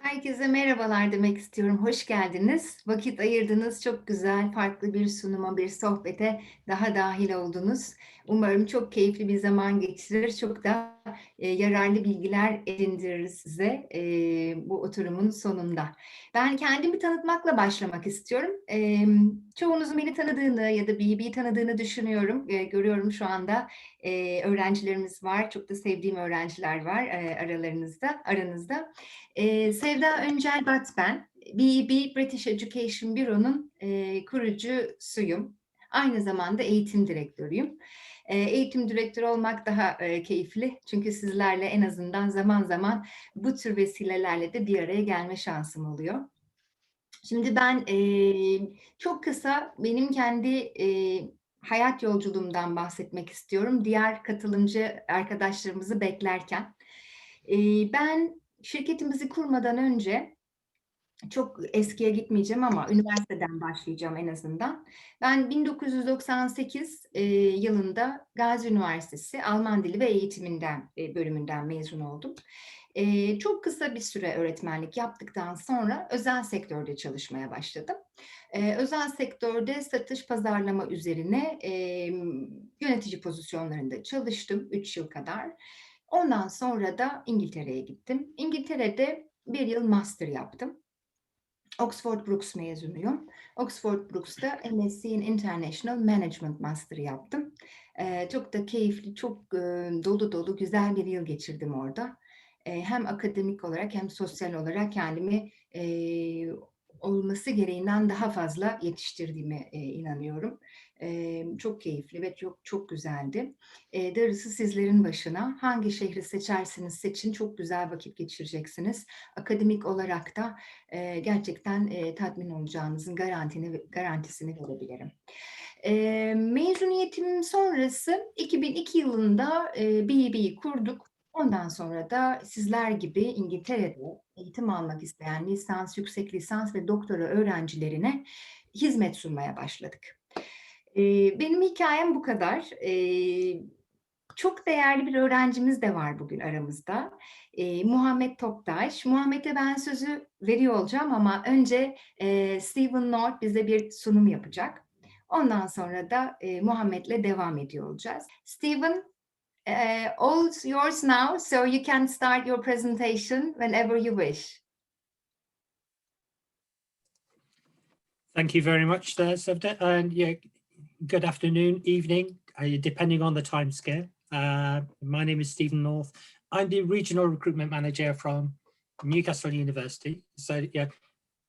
Herkese merhabalar demek istiyorum. Hoş geldiniz. Vakit ayırdınız. Çok güzel, farklı bir sunuma, bir sohbete daha dahil oldunuz. Umarım çok keyifli bir zaman geçirir. Çok da yararlı bilgiler edindirir size bu oturumun sonunda. Ben kendimi tanıtmakla başlamak istiyorum. Çoğunuzun beni tanıdığını ya da BEB'yi tanıdığını düşünüyorum. Görüyorum şu anda öğrencilerimiz var. Çok da sevdiğim öğrenciler var aranızda. Sevda Öncel Bat ben. BEB British Education Bureau'nun kurucusuyum. Aynı zamanda eğitim direktörüyüm. Eğitim direktörü olmak daha keyifli. Çünkü sizlerle en azından zaman zaman bu tür vesilelerle de bir araya gelme şansım oluyor. Şimdi ben çok kısa benim kendi hayat yolculuğumdan bahsetmek istiyorum. Diğer katılımcı arkadaşlarımızı beklerken. Ben şirketimizi kurmadan önce çok eskiye gitmeyeceğim ama üniversiteden başlayacağım en azından. Ben 1998 yılında Gazi Üniversitesi Alman Dili ve Eğitiminden bölümünden mezun oldum. Çok kısa bir süre öğretmenlik yaptıktan sonra özel sektörde çalışmaya başladım. Özel sektörde satış pazarlama üzerine yönetici pozisyonlarında çalıştım 3 yıl kadar. Ondan sonra da İngiltere'ye gittim. İngiltere'de bir yıl master yaptım. Oxford Brookes mezunuyum. Oxford Brookes'ta MSc in International Management Master yaptım. Çok da keyifli, çok dolu dolu güzel bir yıl geçirdim orada. Hem akademik olarak hem sosyal olarak kendimi olması gereğinden daha fazla yetiştirdiğime inanıyorum. Çok keyifli ve çok çok güzeldi. Darısı sizlerin başına. Hangi şehri seçerseniz seçin çok güzel vakit geçireceksiniz. Akademik olarak da gerçekten tatmin olacağınızın garantisini verebilirim. Mezuniyetim sonrası 2002 yılında BEB'yi kurduk. Ondan sonra da sizler gibi İngiltere'de eğitim almak isteyen lisans, yüksek lisans ve doktora öğrencilerine hizmet sunmaya başladık. Benim hikayem bu kadar. Çok değerli bir öğrencimiz de var bugün aramızda. Muhammed Toptaş. Muhammed'e ben sözü veriyor olacağım ama önce Stephen North bize bir sunum yapacak. Ondan sonra da Muhammed'le devam ediyor olacağız. Stephen, all yours now, so you can start your presentation whenever you wish. Thank you very much there, Sevda. And yeah, good afternoon, evening, depending on the time scale. My name is Stephen North. I'm the Regional Recruitment Manager from Newcastle University. So yeah,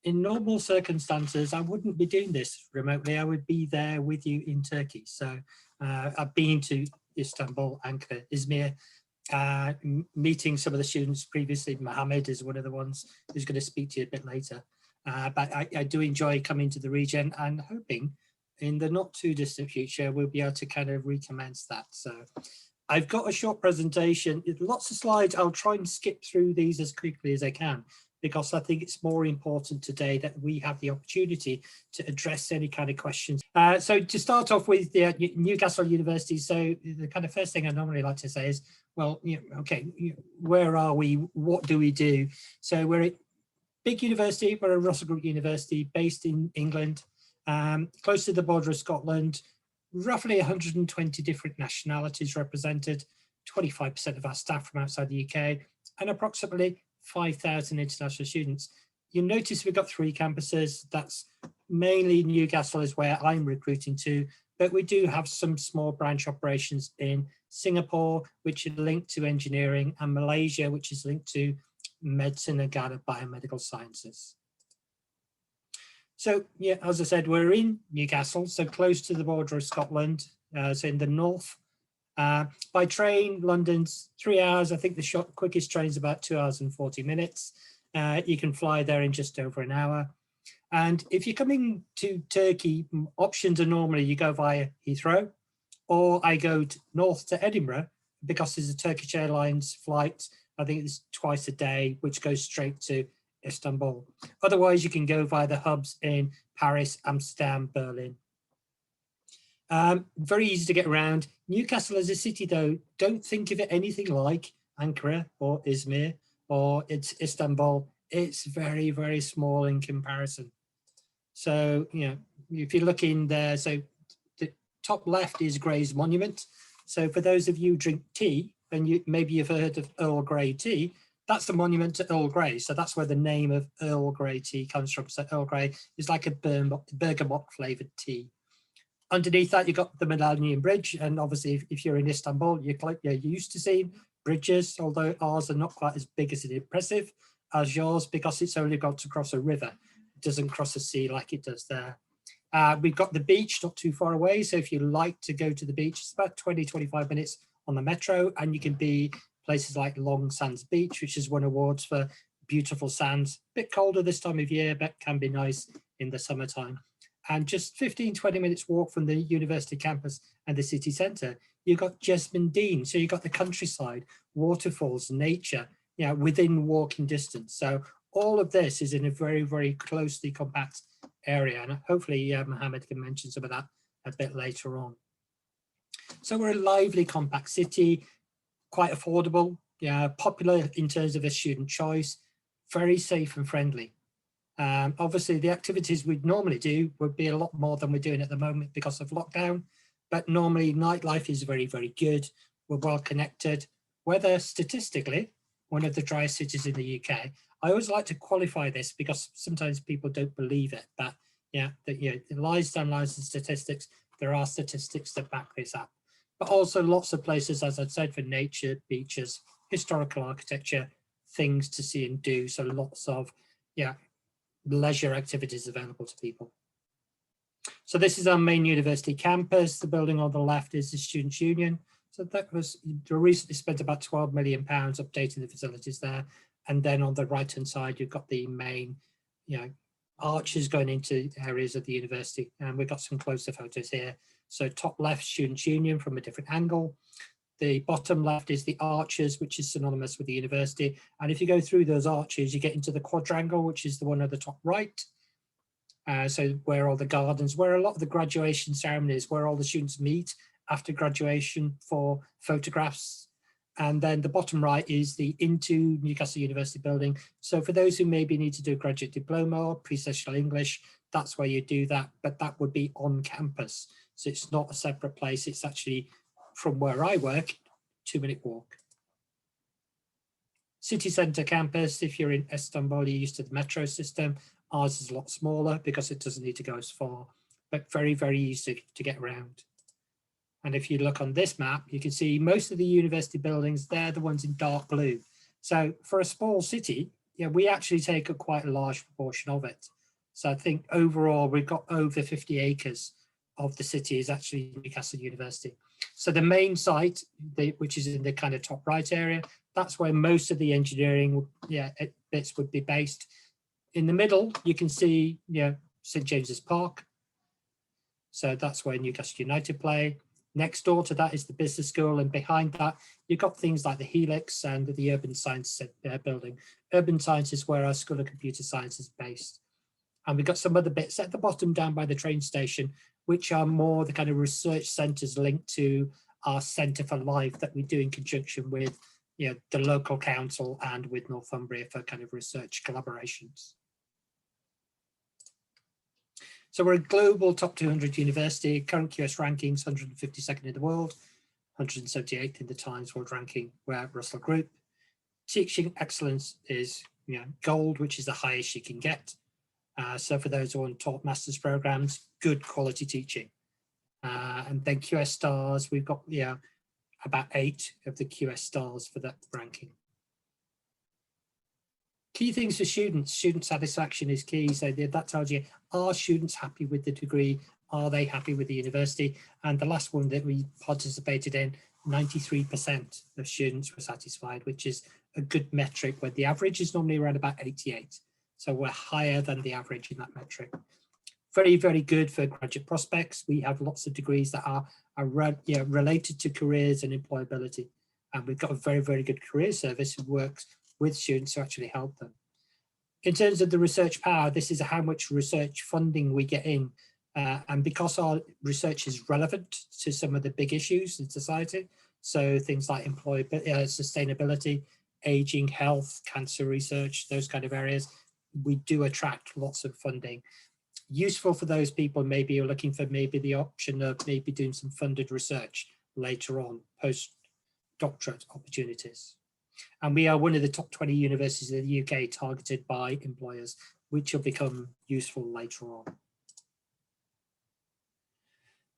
in normal circumstances, I wouldn't be doing this remotely. I would be there with you in Turkey. So I've been to Istanbul, Ankara, Izmir, meeting some of the students previously. Mohammed is one of the ones who's going to speak to you a bit later. But I do enjoy coming to the region and hoping in the not too distant future, we'll be able to kind of recommence that. So I've got a short presentation, lots of slides. I'll try and skip through these as quickly as I can, because I think it's more important today that we have the opportunity to address any kind of questions. So to start off with the Newcastle University, so the kind of first thing I normally like to say is, well, okay, where are we? What do we do? So we're a big university, we're a Russell Group University based in England, close to the border of Scotland, roughly 120 different nationalities represented, 25% of our staff from outside the UK, and approximately 5,000 international students. You'll notice we've got 3 campuses. That's mainly Newcastle is where I'm recruiting to, but we do have some small branch operations in Singapore, which is linked to engineering, and Malaysia, which is linked to medicine and biomedical sciences. So yeah, as I said, we're in Newcastle, so close to the border of Scotland, so in the north. By train, London's 3 hours. I think the quickest train is about 2 hours and 40 minutes. You can fly there in just over an hour. And if you're coming to Turkey, options are normally you go via Heathrow, or I go north to Edinburgh, because there's a Turkish Airlines flight, I think it's twice a day, which goes straight to Istanbul. Otherwise, you can go via the hubs in Paris, Amsterdam, Berlin. Very easy to get around. Newcastle as a city, though, don't think of it anything like Ankara or Izmir or it's Istanbul. it's very, very small in comparison. So, you know, if you look in there, so the top left is Grey's Monument. So for those of you who drink tea, and maybe you've heard of Earl Grey tea, that's the monument to Earl Grey. So that's where the name of Earl Grey tea comes from. So Earl Grey is like a bergamot flavored tea. Underneath that, you've got the Millennium Bridge. And obviously, if you're in Istanbul, you're used to seeing bridges, although ours are not quite as big as and impressive as yours, because it's only got to cross a river. It doesn't cross a sea like it does there. We've got the beach not too far away. So if you like to go to the beach, it's about 20, 25 minutes on the metro, and you can be places like Long Sands Beach, which has won awards for beautiful sands. A bit colder this time of year, but can be nice in the summertime. And just 15, 20 minutes walk from the university campus and the city centre, you've got Jesmond Dean. So you've got the countryside, waterfalls, nature, you know, within walking distance. So all of this is in a very, very closely compact area. And hopefully Mohammed can mention some of that a bit later on. So we're a lively, compact city, quite affordable, yeah, popular in terms of a student choice, very safe and friendly. Obviously, the activities we'd normally do would be a lot more than we're doing at the moment because of lockdown. But normally, nightlife is very, very good. We're well connected. Weather, statistically, one of the driest cities in the UK. I always like to qualify this because sometimes people don't believe it. But yeah, it lies down lines and statistics. There are statistics that back this up. But also lots of places, as I said, for nature, beaches, historical architecture, things to see and do. So lots of, yeah, leisure activities available to people. So this is our main university campus. The building on the left is the Students' Union. So that was recently spent about £12 million updating the facilities there. And then on the right-hand side, you've got the main, you know, arches going into areas of the university. And we've got some closer photos here. So top left, Students' Union from a different angle. The bottom left is the arches, which is synonymous with the university. And if you go through those arches, you get into the quadrangle, which is the one at the top right. So where all the gardens, where a lot of the graduation ceremonies, where all the students meet after graduation for photographs. And then the bottom right is the into Newcastle University building. So for those who maybe need to do a graduate diploma or pre-sessional English, that's where you do that, but that would be on campus. So it's not a separate place, it's actually from where I work, 2-minute walk. City centre campus, if you're in Istanbul, you're used to the metro system. Ours is a lot smaller because it doesn't need to go as far, but very, very easy to get around. And if you look on this map, you can see most of the university buildings, they're the ones in dark blue. So for a small city, yeah, we actually take up quite a large proportion of it. So I think overall, we've got over 50 acres of the city is actually Newcastle University. So the main site, which is in the kind of top right area, that's where most of the engineering bits would be based. In the middle, you can see St. James's Park. So that's where Newcastle United play. Next door to that is the business school, and behind that, you've got things like the Helix and the Urban Science building. Urban Science is where our School of Computer Science is based. And we've got some other bits at the bottom down by the train station, which are more the kind of research centres linked to our Centre for Life that we do in conjunction with the local council and with Northumbria for kind of research collaborations. So we're a global top 200 university, current QS rankings, 152nd in the world, 178th in the Times World Ranking, we're Russell Group. Teaching excellence is gold, which is the highest you can get. So for those who want taught master's programs, good quality teaching. And then QS stars, we've got about 8 of the QS stars for that ranking. Key things for students, student satisfaction is key. So that tells you, are students happy with the degree? Are they happy with the university? And the last one that we participated in, 93% of students were satisfied, which is a good metric, where the average is normally around about 88. So we're higher than the average in that metric. Very, very good for graduate prospects. We have lots of degrees that are related to careers and employability. And we've got a very, very good career service who works with students to actually help them. In terms of the research power, this is how much research funding we get in. And because our research is relevant to some of the big issues in society, so things like employability, sustainability, aging, health, cancer research, those kind of areas, we do attract lots of funding. Useful for those people maybe you're looking for maybe the option of maybe doing some funded research later on, postdoctorate opportunities. And we are one of the top 20 universities in the UK targeted by employers, which will become useful later on.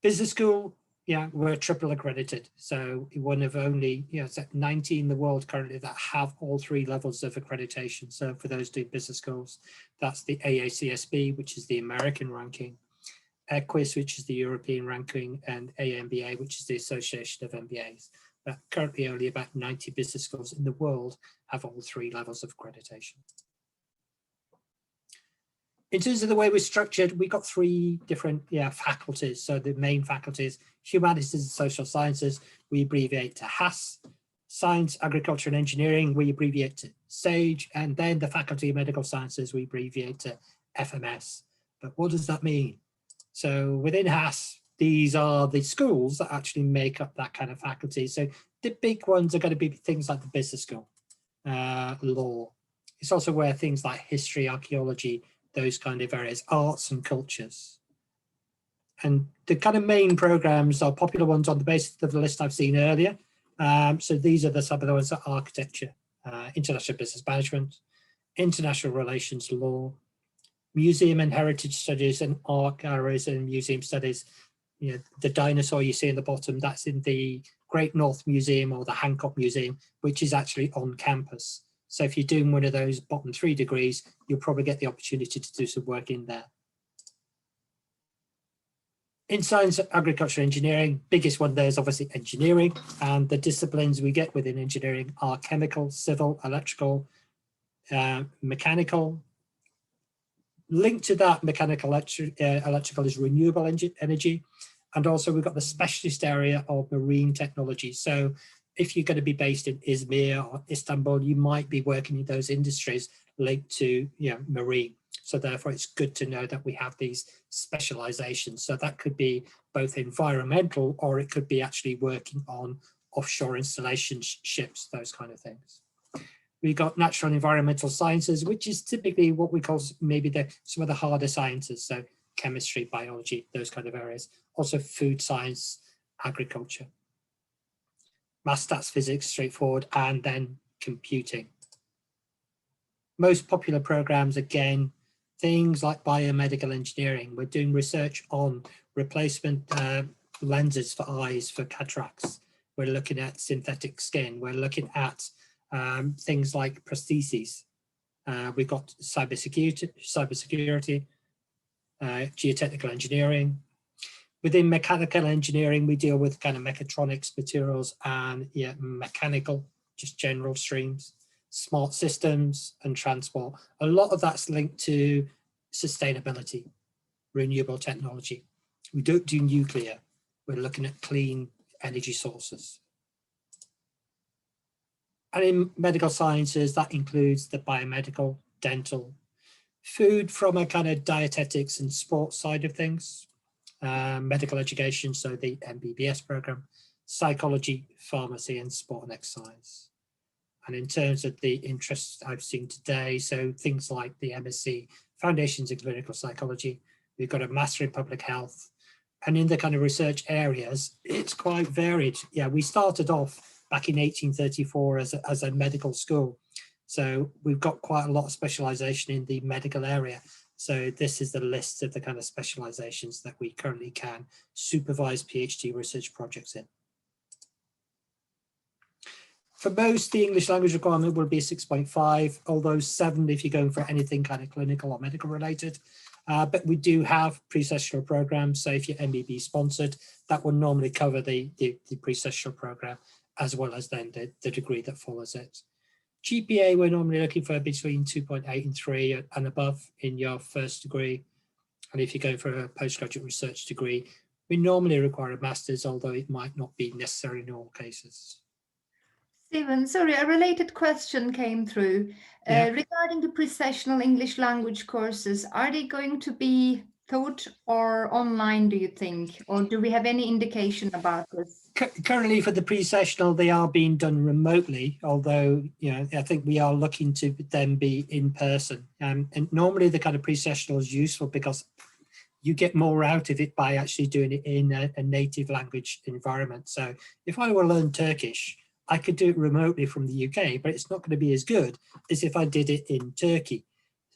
Business school, yeah, we're triple accredited. So one of only, you know, it's 90 in the world currently that have all 3 levels of accreditation. So for those doing business schools, that's the AACSB, which is the American ranking, EQUIS, which is the European ranking, and AMBA, which is the Association of MBAs. But currently only about 90 business schools in the world have all 3 levels of accreditation. In terms of the way we're structured, we've got 3 different faculties. So the main faculties, humanities and social sciences, we abbreviate to HAS. Science, agriculture and engineering, we abbreviate to SAGE. And then the faculty of medical sciences, we abbreviate to FMS. But what does that mean? So within HAS, these are the schools that actually make up that kind of faculty. So the big ones are going to be things like the business school, law. It's also where things like history, archaeology, those kind of areas, arts and cultures. And the kind of main programs are popular ones on the basis of the list I've seen earlier. So these are some of the ones that are architecture, international business management, international relations law, museum and heritage studies, and art galleries and museum studies. You know, the dinosaur you see in the bottom, that's in the Great North Museum or the Hancock Museum, which is actually on campus. So if you're doing one of those bottom 3 degrees, you'll probably get the opportunity to do some work in there. In science, agriculture, engineering, biggest one there is obviously engineering, and the disciplines we get within engineering are chemical, civil, electrical, mechanical. Linked to that, mechanical, electrical is renewable energy, and also we've got the specialist area of marine technology. So if you're going to be based in Izmir or Istanbul, you might be working in those industries linked to marine. So therefore, it's good to know that we have these specializations. So that could be both environmental, or it could be actually working on offshore installation ships, those kind of things. We've got natural and environmental sciences, which is typically what we call maybe some of the harder sciences. So chemistry, biology, those kind of areas. Also food science, agriculture. Maths, stats, physics, straightforward, and then computing. Most popular programs, again, things like biomedical engineering. We're doing research on replacement lenses for eyes for cataracts. We're looking at synthetic skin. We're looking at things like prostheses. We've got cybersecurity, geotechnical engineering. Within mechanical engineering, we deal with kind of mechatronics, materials, and mechanical, just general streams, smart systems and transport. A lot of that's linked to sustainability, renewable technology. We don't do nuclear. We're looking at clean energy sources. And in medical sciences, that includes the biomedical, dental, food from a kind of dietetics and sports side of things, medical education, so the MBBS program, psychology, pharmacy, and sport and exercise. And in terms of the interests I've seen today, so things like the MSc, Foundations in Clinical Psychology, we've got a Master in Public Health, and in the kind of research areas, it's quite varied. Yeah, we started off back in 1834 as a medical school. So we've got quite a lot of specialization in the medical area. So this is the list of the kind of specializations that we currently can supervise PhD research projects in. For most, the English language requirement will be 6.5, although 7 if you're going for anything kind of clinical or medical related. But we do have pre-sessional programs. So if you're MBB sponsored, that will normally cover the pre-sessional program, as well as then the degree that follows it. GPA, we're normally looking for between 2.8 and 3 and above in your first degree. And if you're going for a postgraduate research degree, we normally require a master's, although it might not be necessary in all cases. Stephen, sorry, a related question came through. Regarding the pre-sessional English language courses, are they going to be taught or online, do you think? Or do we have any indication about this? Currently for the pre-sessional, they are being done remotely, although, you know, I think we are looking to then be in person. And normally the kind of pre-sessional is useful because you get more out of it by actually doing it in a native language environment. So if I were to learn Turkish, I could do it remotely from the UK, but it's not going to be as good as if I did it in Turkey.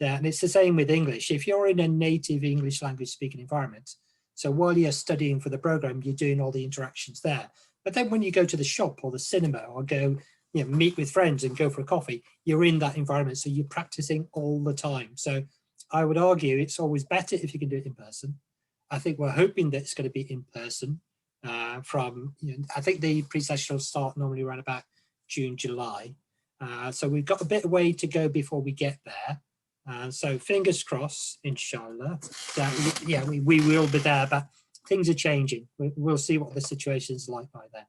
And it's the same with English. If you're in a native English language speaking environment, so while you're studying for the program, you're doing all the interactions there. But then when you go to the shop or the cinema or go, you know, meet with friends and go for a coffee, you're in that environment. So you're practicing all the time. So I would argue it's always better if you can do it in person. I think we're hoping that it's going to be in person from, you know, I think the pre-sessional start normally around about June, July. So we've got a bit of way to go before we get there. So fingers crossed, inshallah, that we will be there, but things are changing. We'll see what the situation's like by then.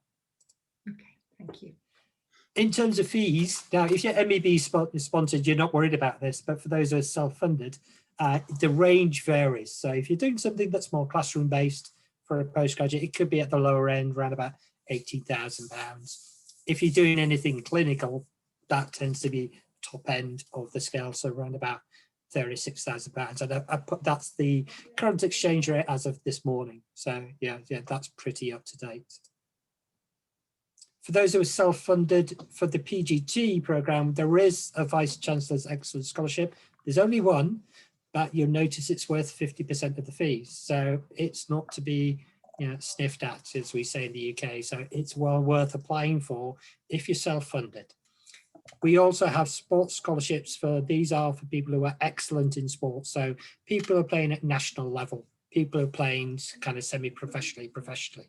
Okay, thank you. In terms of fees, now if you're MEB sponsored, you're not worried about this, but for those who are self-funded, the range varies. So if you're doing something that's more classroom-based for a postgraduate, it could be at the lower end, around about £18,000. If you're doing anything clinical, that tends to be top end of the scale, so around about £36,000. And I put that's the current exchange rate as of this morning. So yeah, that's pretty up to date. For those who are self-funded for the PGT program, there is a Vice Chancellor's Excellence Scholarship. There's only one, but you'll notice it's worth 50% of the fees. So it's not to be, you know, sniffed at, as we say in the UK. So it's well worth applying for if you're self-funded. We also have sports scholarships. These are for people who are excellent in sports. So people who are playing at national level, people who are playing kind of semi-professionally, professionally.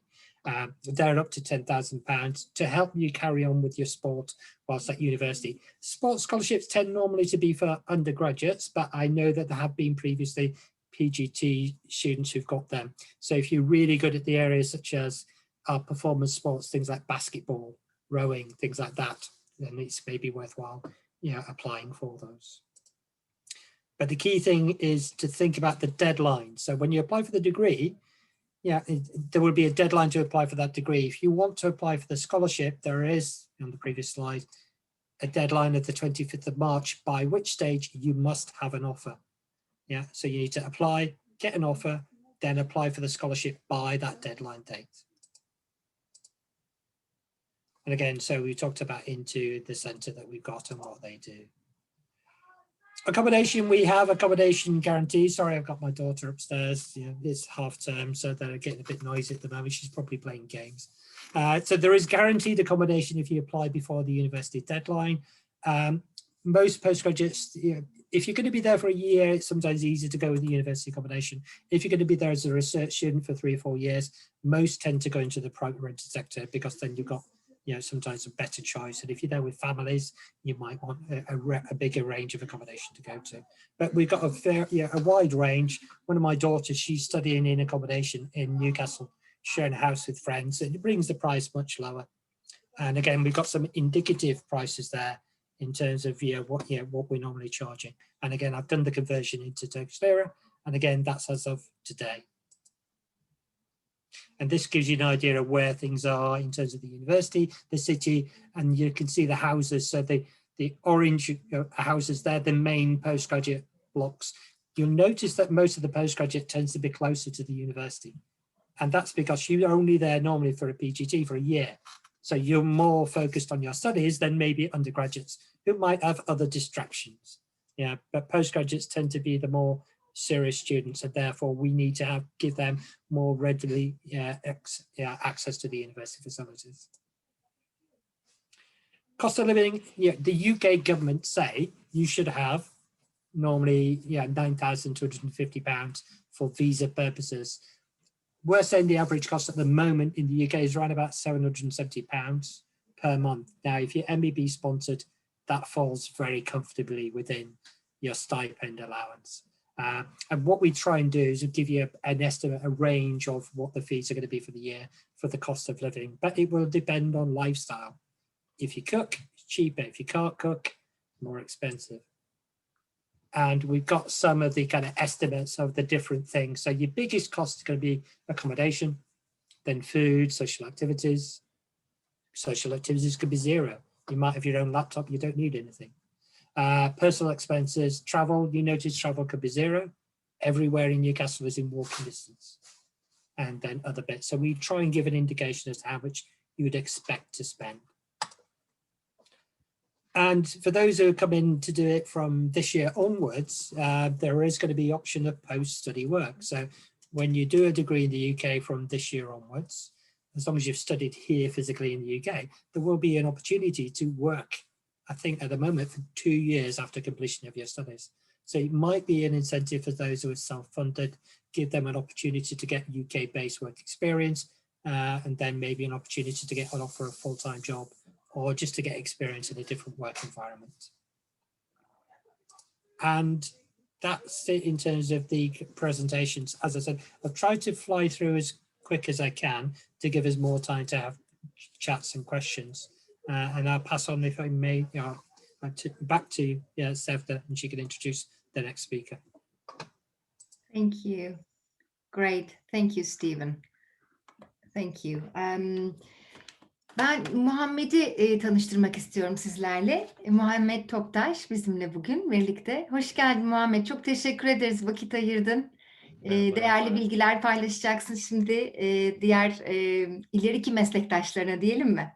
They're up to £10,000 to help you carry on with your sport whilst at university. Sports scholarships tend normally to be for undergraduates, but I know that there have been previously PGT students who've got them. So if you're really good at the areas such as performance sports, things like basketball, rowing, things like that, then it's maybe worthwhile, you know, applying for those. But the key thing is to think about the deadline. So when you apply for the degree, yeah, there will be a deadline to apply for that degree. If you want to apply for the scholarship, there is, on the previous slide, a deadline of the 25th of March, by which stage you must have an offer. Yeah, so you need to apply, get an offer, then apply for the scholarship by that deadline date. And again, so we talked about into the centre that we've got and what they do. Accommodation, we have accommodation guarantee. Sorry, I've got my daughter upstairs. You know, it's half term, so they're getting a bit noisy at the moment. She's probably playing games. So there is guaranteed accommodation if you apply before the university deadline. Most postgraduates, you know, if you're going to be there for a year, it's sometimes easier to go with the university accommodation. If you're going to be there as a research student for 3 or 4 years, most tend to go into the private rented sector because then you've got, you know, sometimes a better choice. And if you're there with families, you might want a bigger range of accommodation to go to. But we've got a wide range. One of my daughters, she's studying in accommodation in Newcastle, sharing a house with friends, and it brings the price much lower. And again, we've got some indicative prices there in terms of what we're normally charging. And again, I've done the conversion into Turkish lira, and again, that's as of today. And this gives you an idea of where things are in terms of the university, the city, and you can see the houses. So the orange houses there, the main postgraduate blocks. You'll notice that most of the postgraduate tends to be closer to the university. And that's because you're only there normally for a PGT for a year. So you're more focused on your studies than maybe undergraduates who might have other distractions. Yeah, but postgraduates tend to be the more serious students, and therefore we need to give them more readily access to the university facilities. Cost of living, the UK government say you should have normally £9,250 for visa purposes. We're saying the average cost at the moment in the UK is around about £770 per month. Now, if you're MEB sponsored, that falls very comfortably within your stipend allowance. And what we try and do is give you an estimate, a range of what the fees are going to be for the year for the cost of living, but it will depend on lifestyle. If you cook, it's cheaper. If you can't cook, more expensive. And we've got some of the kind of estimates of the different things. So your biggest cost is going to be accommodation. Then food, social activities. Social activities could be zero. You might have your own laptop, you don't need anything. Personal expenses, travel, you notice travel could be zero. Everywhere in Newcastle is in walking distance. And then other bits. So we try and give an indication as to how much you would expect to spend. And for those who come in to do it from this year onwards, there is going to be option of post-study work. So when you do a degree in the UK from this year onwards, as long as you've studied here physically in the UK, there will be an opportunity to work, I think at the moment, for 2 years after completion of your studies. So it might be an incentive for those who are self-funded, give them an opportunity to get UK-based work experience, and then maybe an opportunity to get on offer a full-time job, or just to get experience in a different work environment. And that's it in terms of the presentations. As I said, I've tried to fly through as quick as I can to give us more time to have chats and questions. And I'll pass on, if I may, back to Sevda, and she can introduce the next speaker. Thank you. Great. Thank you, Stephen. Thank you. Ben Muhammed'i tanıştırmak istiyorum sizlerle. Muhammed Toptaş bizimle bugün birlikte. Hoş geldin Muhammed. Çok teşekkür ederiz. Vakit ayırdın. Değerli bilgiler paylaşacaksın şimdi diğer ileriki meslektaşlarına diyelim mi?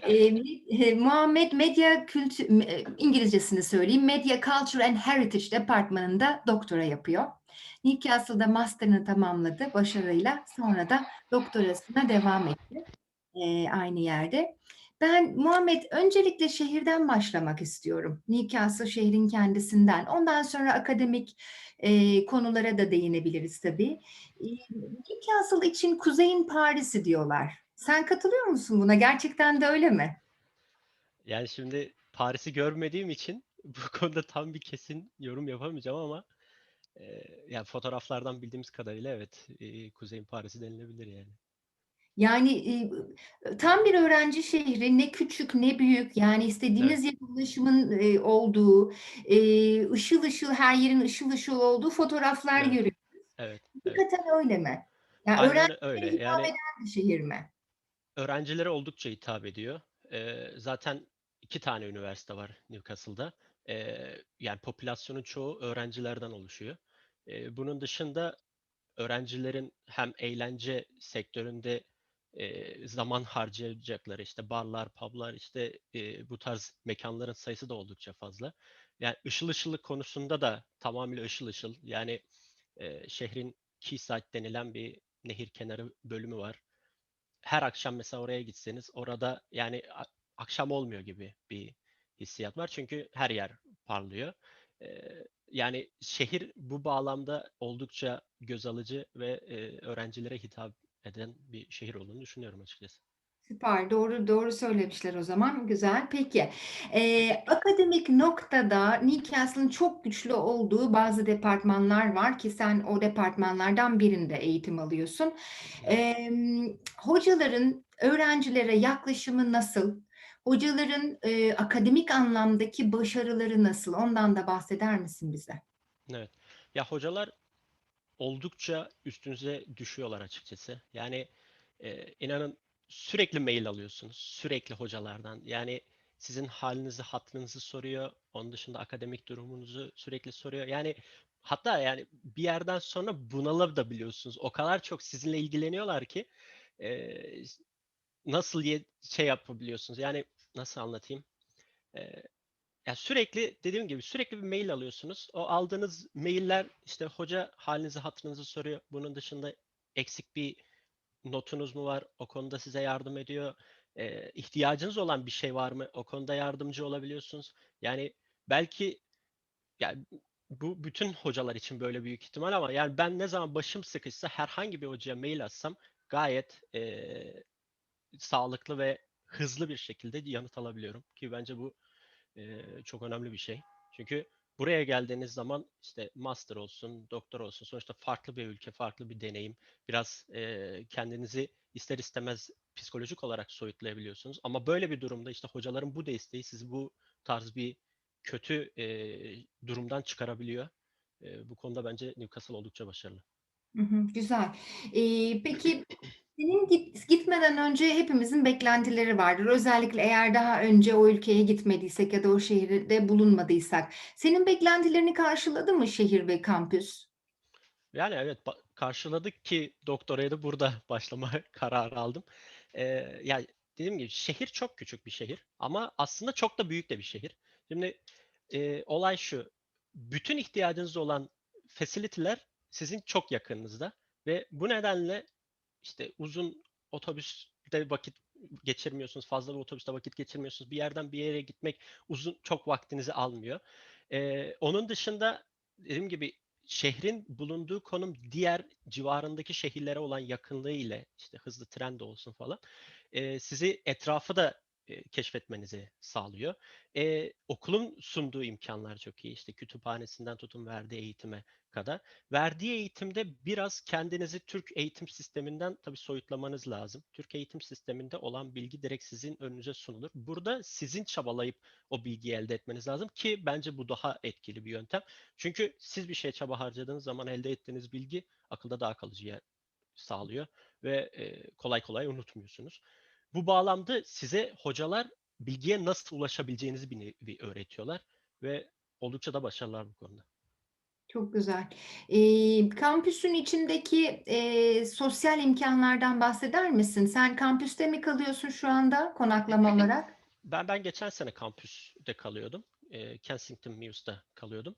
Evet. Muhammed Medya İngilizcesini söyleyeyim. Media Culture and Heritage Departmanı'nda doktora yapıyor. Newcastle'da master'ını tamamladı başarıyla. Sonra da doktorasına devam etti. Aynı yerde. Ben Muhammed öncelikle şehirden başlamak istiyorum. Newcastle şehrin kendisinden. Ondan sonra akademik konulara da değinebiliriz tabii. Newcastle için Kuzey'in Paris'i diyorlar. Sen katılıyor musun buna? Gerçekten de öyle mi? Yani şimdi Paris'i görmediğim için bu konuda tam bir kesin yorum yapamayacağım ama yani fotoğraflardan bildiğimiz kadarıyla evet, Kuzey'in Paris'i denilebilir yani. Yani tam bir öğrenci şehri, ne küçük ne büyük, yani istediğiniz yere ulaşımın olduğu, ışıl ışıl, her yerin ışıl ışıl olduğu fotoğraflar Evet, görüyoruz. evet. Hakikaten öyle mi? Yani Aynen öğrencilere öyle. hitap Yani eden bir şehir mi? öğrencilere oldukça hitap ediyor. Zaten 2 tane üniversite var Newcastle'da. Yani popülasyonun çoğu öğrencilerden oluşuyor. Bunun dışında öğrencilerin hem eğlence sektöründe zaman harcayacakları işte barlar, publar, işte bu tarz mekanların sayısı da oldukça fazla. Yani ışıl ışıllık konusunda da tamamıyla ışıl ışıl. Yani şehrin Quayside denilen bir nehir kenarı bölümü var. Her akşam mesela oraya gitseniz orada yani akşam olmuyor gibi bir hissiyat var. Çünkü her yer parlıyor. Yani şehir bu bağlamda oldukça göz alıcı ve öğrencilere hitap eden bir şehir olduğunu düşünüyorum açıkçası. Süper, doğru söylemişler o zaman. Güzel. Peki, akademik noktada Newcastle'ın çok güçlü olduğu bazı departmanlar var ki sen o departmanlardan birinde eğitim alıyorsun. Hocaların öğrencilere yaklaşımı nasıl? Hocaların akademik anlamdaki başarıları nasıl? Ondan da bahseder misin bize? Evet. Ya hocalar oldukça üstünüze düşüyorlar açıkçası. Yani inanın sürekli mail alıyorsunuz. Sürekli hocalardan. Yani sizin halinizi, hatırınızı soruyor. Onun dışında akademik durumunuzu sürekli soruyor. Yani hatta yani bir yerden sonra bunalabiliyorsunuz. O kadar çok sizinle ilgileniyorlar ki e, nasıl şey yapabiliyorsunuz. Yani nasıl anlatayım? E, Ya sürekli dediğim gibi sürekli bir mail alıyorsunuz. O aldığınız mailler işte hoca halinizi hatırınızı soruyor. Bunun dışında eksik bir notunuz mu var? O konuda size yardım ediyor. İhtiyacınız olan bir şey var mı? O konuda yardımcı olabiliyorsunuz. Yani belki yani bu bütün hocalar için böyle büyük ihtimal ama yani ben ne zaman başım sıkışsa herhangi bir hocaya mail atsam gayet sağlıklı ve hızlı bir şekilde yanıt alabiliyorum ki bence bu çok önemli bir şey. Çünkü buraya geldiğiniz zaman işte master olsun, doktor olsun sonuçta farklı bir ülke, farklı bir deneyim. Biraz kendinizi ister istemez psikolojik olarak soyutlayabiliyorsunuz. Ama böyle bir durumda işte hocaların bu desteği sizi bu tarz bir kötü durumdan çıkarabiliyor. Bu konuda bence Newcastle oldukça başarılı. Hı hı, güzel. Peki Senin gitmeden önce hepimizin beklentileri vardır. Özellikle eğer daha önce o ülkeye gitmediysek ya da o şehirde bulunmadıysak. Senin beklentilerini karşıladı mı şehir ve kampüs? Yani evet, karşıladık ki doktoraya da burada başlama kararı aldım. Yani dediğim gibi şehir çok küçük bir şehir ama aslında çok da büyük de bir şehir. Şimdi olay şu, bütün ihtiyacınız olan facility'ler sizin çok yakınınızda ve bu nedenle işte uzun otobüste vakit geçirmiyorsunuz, fazla bir otobüste vakit geçirmiyorsunuz. Bir yerden bir yere gitmek çok vaktinizi almıyor. Onun dışında dediğim gibi şehrin bulunduğu konum diğer civarındaki şehirlere olan yakınlığı ile işte hızlı tren de olsun falan sizi etrafı da keşfetmenizi sağlıyor. Okulun sunduğu imkanlar çok iyi. İşte kütüphanesinden tutun verdiği eğitime kadar. Verdiği eğitimde biraz kendinizi Türk eğitim sisteminden tabii soyutlamanız lazım. Türk eğitim sisteminde olan bilgi direkt sizin önünüze sunulur. Burada sizin çabalayıp o bilgiyi elde etmeniz lazım ki bence bu daha etkili bir yöntem. Çünkü siz bir şeye çaba harcadığınız zaman elde ettiğiniz bilgi akılda daha kalıcı yer sağlıyor ve kolay kolay unutmuyorsunuz. Bu bağlamda size hocalar bilgiye nasıl ulaşabileceğinizi bir nevi öğretiyorlar ve oldukça da başarılılar bu konuda. Çok güzel. Kampüsün içindeki, sosyal imkanlardan bahseder misin? Sen kampüste mi kalıyorsun şu anda konaklama olarak? Ben geçen sene kampüste kalıyordum. Kensington Mews'ta kalıyordum.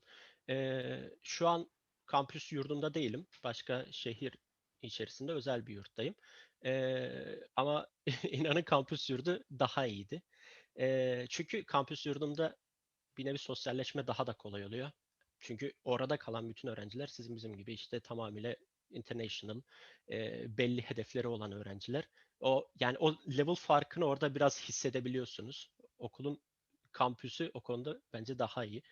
Şu an kampüs yurdunda değilim. Başka şehir içerisinde özel bir yurttayım. Ama inanın kampüs yurdu daha iyiydi. Çünkü kampüs yurdunda bir nevi sosyalleşme daha da kolay oluyor. Çünkü orada kalan bütün öğrenciler sizin bizim gibi işte tamamıyla international, belli hedefleri olan öğrenciler. Yani o level farkını orada biraz hissedebiliyorsunuz. Okulun kampüsü o konuda bence daha iyi.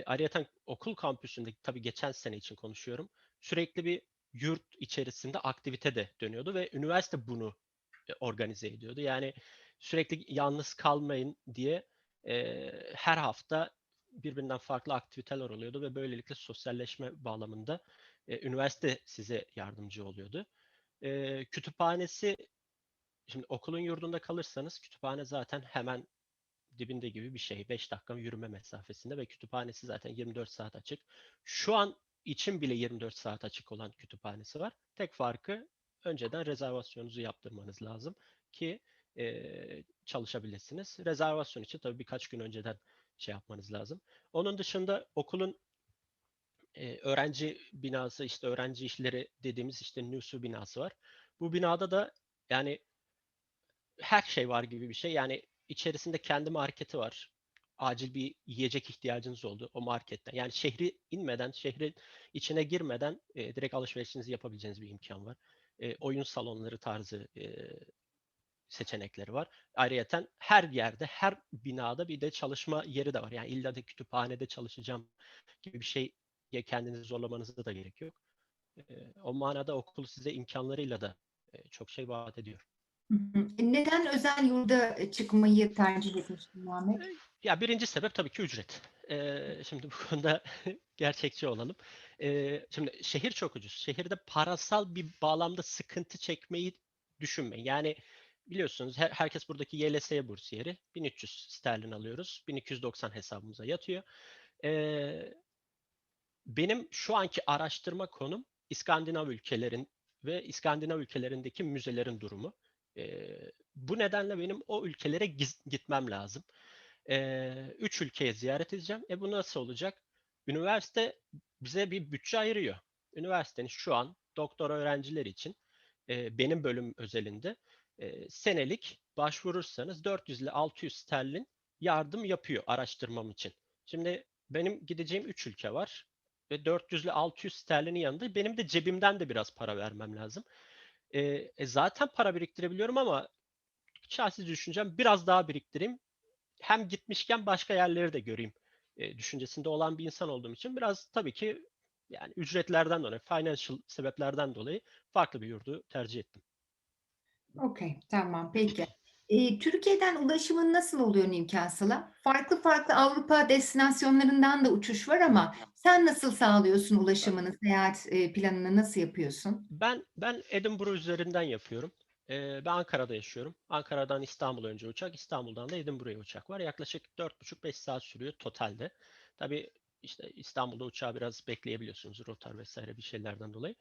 Ayrıca okul kampüsünde tabii geçen sene için konuşuyorum. Sürekli bir yurt içerisinde aktivite de dönüyordu ve üniversite bunu organize ediyordu. Yani sürekli yalnız kalmayın diye her hafta birbirinden farklı aktiviteler oluyordu ve böylelikle sosyalleşme bağlamında üniversite size yardımcı oluyordu. Kütüphanesi, şimdi okulun yurdunda kalırsanız kütüphane zaten hemen dibinde gibi bir şey. 5 dakika yürüme mesafesinde ve kütüphanesi zaten 24 saat açık. Şu an için bile 24 saat açık olan kütüphanesi var. Tek farkı önceden rezervasyonunuzu yaptırmanız lazım ki çalışabilirsiniz. Rezervasyon için tabii birkaç gün önceden şey yapmanız lazım. Onun dışında okulun öğrenci binası, işte öğrenci işleri dediğimiz işte NÜSU binası var. Bu binada da yani her şey var gibi bir şey. Yani içerisinde kendi marketi var. Acil bir yiyecek ihtiyacınız oldu o marketten. Yani şehri inmeden, şehrin içine girmeden direkt alışverişinizi yapabileceğiniz bir imkan var. Oyun salonları tarzı seçenekleri var. Ayrıyeten her yerde, her binada bir de çalışma yeri de var. Yani illa da kütüphanede çalışacağım gibi bir şey kendinizi zorlamanıza da gerek yok. O manada okul size imkanlarıyla da çok şey vaat ediyor. Hı hı. Neden özel yurda çıkmayı tercih etmiştin Muhammed? Ya birinci sebep tabii ki ücret. Şimdi bu konuda gerçekçi olalım. Şimdi şehir çok ucuz. Şehirde parasal bir bağlamda sıkıntı çekmeyi düşünmeyin. Yani biliyorsunuz herkes buradaki YLSY Bursiyeri 1300 sterlin alıyoruz. 1290 hesabımıza yatıyor. Ee, Benim şu anki araştırma konum İskandinav ülkelerin ve İskandinav ülkelerindeki müzelerin durumu. Bu nedenle benim o ülkelere gitmem lazım. Üç ülkeye ziyaret edeceğim. Bu nasıl olacak? Üniversite bize bir bütçe ayırıyor. Üniversitenin şu an doktor öğrenciler için benim bölüm özelinde senelik başvurursanız 400 ile 600 sterlin yardım yapıyor araştırmam için. Şimdi benim gideceğim 3 ülke var ve 400 ile 600 sterlinin yanında benim de cebimden de biraz para vermem lazım. Zaten para biriktirebiliyorum ama şahsi düşüncem biraz daha biriktireyim. Hem gitmişken başka yerleri de göreyim düşüncesinde olan bir insan olduğum için biraz tabii ki yani ücretlerden dolayı, financial sebeplerden dolayı farklı bir yurdu tercih ettim. Okay, tamam, peki. Türkiye'den ulaşımın nasıl oluyor Newcastle'a? Farklı farklı Avrupa destinasyonlarından da uçuş var ama sen nasıl sağlıyorsun ulaşımını, seyahat planını nasıl yapıyorsun? Ben Edinburgh üzerinden yapıyorum. Ben Ankara'da yaşıyorum. Ankara'dan İstanbul'a önce uçak, İstanbul'dan da Edinburgh'a uçak var. Yaklaşık 4,5-5 saat sürüyor totalde. Tabii işte İstanbul'da uçağı biraz bekleyebiliyorsunuz rotar vesaire bir şeylerden dolayı.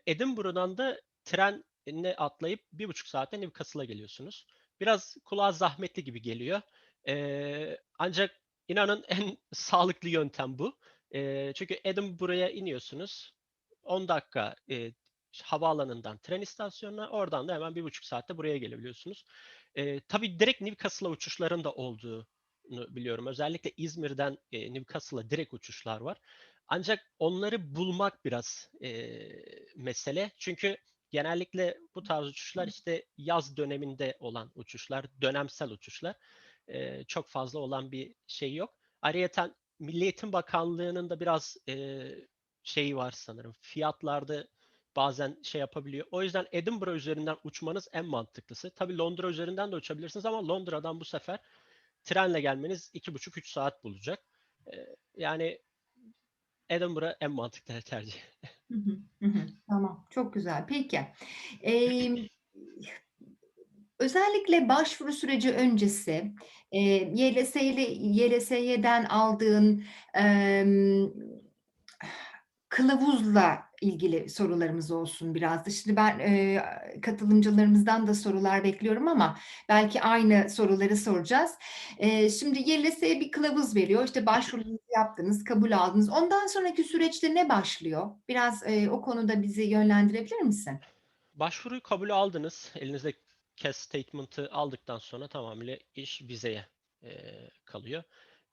Edinburgh'dan da trenle atlayıp 1,5 saatte Newcastle'a geliyorsunuz. Biraz kulağa zahmetli gibi geliyor. Ancak inanın en sağlıklı yöntem bu. Çünkü Edinburgh'a iniyorsunuz. 10 dakika havaalanından tren istasyonuna, oradan da hemen 1,5 saatte buraya gelebiliyorsunuz. Tabii direkt Newcastle'a uçuşların da olduğunu biliyorum. Özellikle İzmir'den Newcastle'a direkt uçuşlar var. Ancak onları bulmak biraz mesele. Çünkü genellikle bu tarz uçuşlar işte yaz döneminde olan uçuşlar, dönemsel uçuşlar. Çok fazla olan bir şey yok. Ayrıyeten Milli Eğitim Bakanlığı'nın da biraz şeyi var sanırım. Fiyatlarda bazen şey yapabiliyor. O yüzden Edinburgh üzerinden uçmanız en mantıklısı. Tabii Londra üzerinden de uçabilirsiniz ama Londra'dan bu sefer trenle gelmeniz 2,5-3 saat bulacak. Yani Edinburgh en mantıklı tercih. Hı hı, hı hı. Tamam, çok güzel. Peki. Emm, özellikle başvuru süreci öncesi, YLSY'den aldığın, emm, kılavuzla ilgili sorularımız olsun biraz da. Şimdi ben, katılımcılarımızdan da sorular bekliyorum ama belki aynı soruları soracağız. Şimdi YLS'ye bir kılavuz veriyor. İşte başvurunuzu yaptınız, kabul aldınız. Ondan sonraki süreçte ne başlıyor? Biraz, o konuda bizi yönlendirebilir misin? Başvuruyu kabul aldınız. Elinizde case statement'ı aldıktan sonra tamamıyla iş vizeye kalıyor.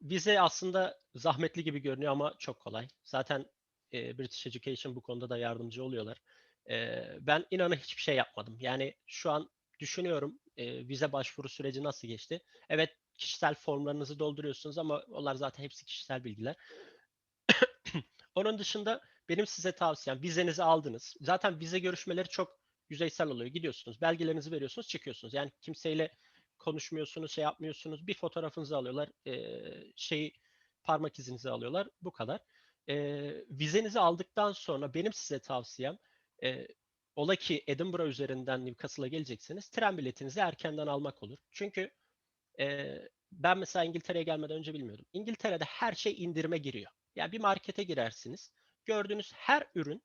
Vize aslında zahmetli gibi görünüyor ama çok kolay. Zaten British Education bu konuda da yardımcı oluyorlar. Ben inanın hiçbir şey yapmadım. Yani şu an düşünüyorum vize başvuru süreci nasıl geçti. Evet, kişisel formlarınızı dolduruyorsunuz ama onlar zaten hepsi kişisel bilgiler. Onun dışında benim size tavsiyem, vizenizi aldınız. Zaten vize görüşmeleri çok yüzeysel oluyor. Gidiyorsunuz, belgelerinizi veriyorsunuz, çıkıyorsunuz. Yani kimseyle konuşmuyorsunuz, şey yapmıyorsunuz. Bir fotoğrafınızı alıyorlar, parmak izinizi alıyorlar. Bu kadar. Vizenizi aldıktan sonra benim size tavsiyem, e, ola ki Edinburgh üzerinden Newcastle'a gelecekseniz tren biletinizi erkenden almak olur. Çünkü ben mesela İngiltere'ye gelmeden önce bilmiyordum. İngiltere'de her şey indirime giriyor. Yani bir markete girersiniz. Gördüğünüz her ürün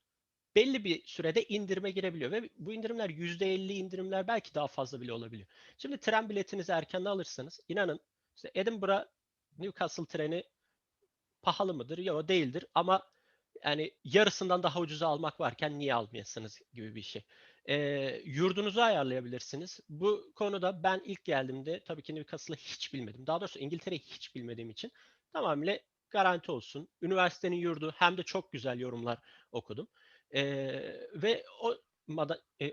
belli bir sürede indirime girebiliyor ve bu indirimler %50 indirimler, belki daha fazla bile olabiliyor. Şimdi tren biletinizi erkenden alırsanız inanın, işte Edinburgh Newcastle treni pahalı mıdır? Yok, değildir ama yani yarısından daha ucuza almak varken niye almayasınız gibi bir şey. Yurdunuzu ayarlayabilirsiniz. Bu konuda ben ilk geldiğimde tabii ki Newcastle'ı hiç bilmedim. Daha doğrusu İngiltere'yi hiç bilmediğim için tamamıyla garanti olsun. Üniversitenin yurdu, hem de çok güzel yorumlar okudum. Ve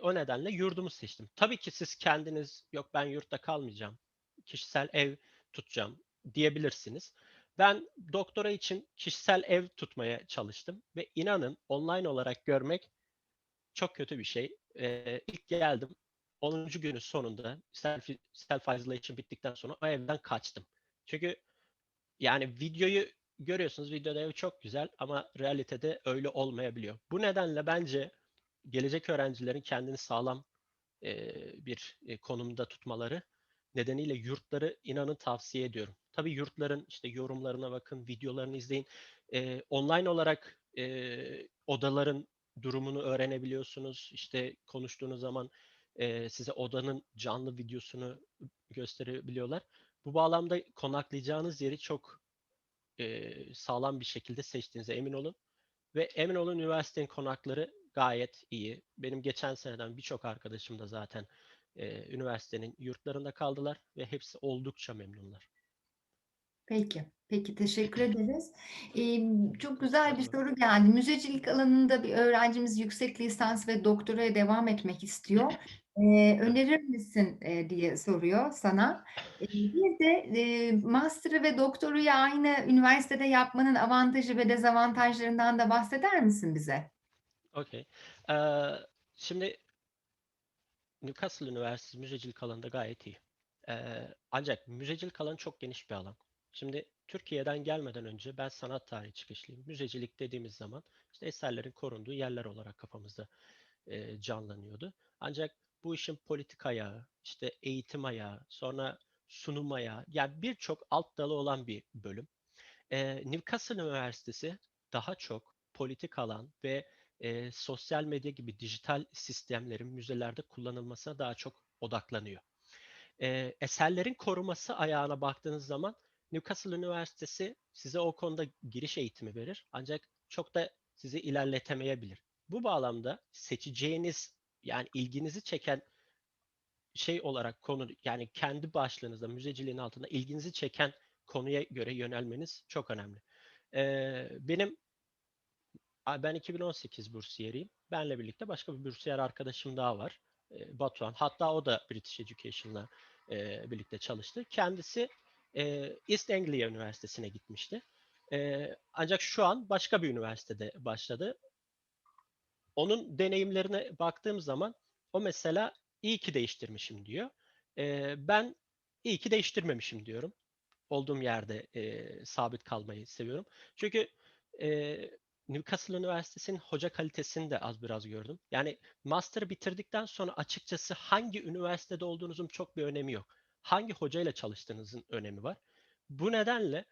o nedenle yurdumu seçtim. Tabii ki siz kendiniz, yok ben yurtta kalmayacağım, kişisel ev tutacağım diyebilirsiniz. Ben doktora için kişisel ev tutmaya çalıştım ve inanın online olarak görmek çok kötü bir şey. İlk geldim, 10. günün sonunda self-isolation bittikten sonra o evden kaçtım. Çünkü yani videoyu görüyorsunuz, videoda ev çok güzel ama realitede öyle olmayabiliyor. Bu nedenle bence gelecek öğrencilerin kendini sağlam bir konumda tutmaları nedeniyle yurtları inanın tavsiye ediyorum. Tabii yurtların işte yorumlarına bakın, videolarını izleyin. Online olarak odaların durumunu öğrenebiliyorsunuz. İşte konuştuğunuz zaman size odanın canlı videosunu gösterebiliyorlar. Bu bağlamda konaklayacağınız yeri çok sağlam bir şekilde seçtiğinize emin olun. Ve emin olun, üniversitenin konakları gayet iyi. Benim geçen seneden birçok arkadaşım da zaten üniversitenin yurtlarında kaldılar ve hepsi oldukça memnunlar. Peki, peki teşekkür ederiz. Çok güzel Her bir zaman. soru geldi. Müzecilik alanında bir öğrencimiz yüksek lisans ve doktoraya devam etmek istiyor. Evet. Önerir misin diye soruyor sana. Bir de master'ı ve doktoruyu aynı üniversitede yapmanın avantajı ve dezavantajlarından da bahseder misin bize? Okey. Şimdi Newcastle Üniversitesi müzecilik alanında gayet iyi. Ancak müzecilik alanı çok geniş bir alan. Şimdi Türkiye'den gelmeden önce ben sanat tarihi çıkışlıyım. Müzecilik dediğimiz zaman işte eserlerin korunduğu yerler olarak kafamızda canlanıyordu. Ancak bu işin politik ayağı, işte eğitim ayağı, sonra sunum ayağı, yani birçok alt dalı olan bir bölüm. Newcastle Üniversitesi daha çok politik alan ve sosyal medya gibi dijital sistemlerin müzelerde kullanılmasına daha çok odaklanıyor. Eserlerin koruması ayağına baktığınız zaman Newcastle Üniversitesi size o konuda giriş eğitimi verir. Ancak çok da sizi ilerletemeyebilir. Bu bağlamda seçeceğiniz, yani ilginizi çeken şey olarak konu, yani kendi başlığınızda müzeciliğin altında ilginizi çeken konuya göre yönelmeniz çok önemli. Ben 2018 bursiyeriyim. Benle birlikte başka bir bursiyer arkadaşım daha var. Batuhan. Hatta o da British Education'la birlikte çalıştı. Kendisi East Anglia Üniversitesi'ne gitmişti. Ancak şu an başka bir üniversitede başladı. Onun deneyimlerine baktığım zaman o mesela iyi ki değiştirmişim diyor. Ben iyi ki değiştirmemişim diyorum. Olduğum yerde sabit kalmayı seviyorum. Çünkü e, Newcastle Üniversitesi'nin hoca kalitesini de az biraz gördüm. Yani master'ı bitirdikten sonra açıkçası hangi üniversitede olduğunuzun çok bir önemi yok. Hangi hocayla çalıştığınızın önemi var. Bu nedenle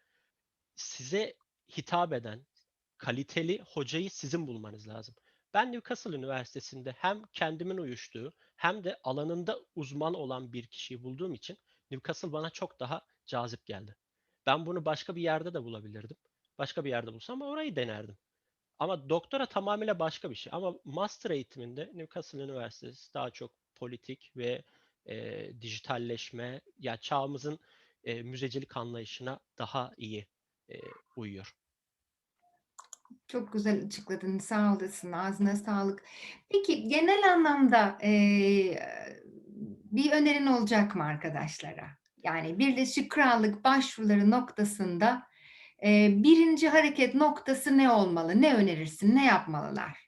size hitap eden kaliteli hocayı sizin bulmanız lazım. Ben Newcastle Üniversitesi'nde hem kendimin uyuştuğu hem de alanında uzman olan bir kişiyi bulduğum için Newcastle bana çok daha cazip geldi. Ben bunu başka bir yerde de bulabilirdim. Başka bir yerde bulsam ama orayı denerdim. Ama doktora tamamıyla başka bir şey. Ama master eğitiminde Newcastle Üniversitesi daha çok politik ve dijitalleşme, ya çağımızın müzecilik anlayışına daha iyi uyuyor. Çok güzel açıkladın. Sağ olasın. Ağzına sağlık. Peki genel anlamda bir önerin olacak mı arkadaşlara? Yani Birleşik Krallık başvuruları noktasında birinci hareket noktası ne olmalı? Ne önerirsin? Ne yapmalılar?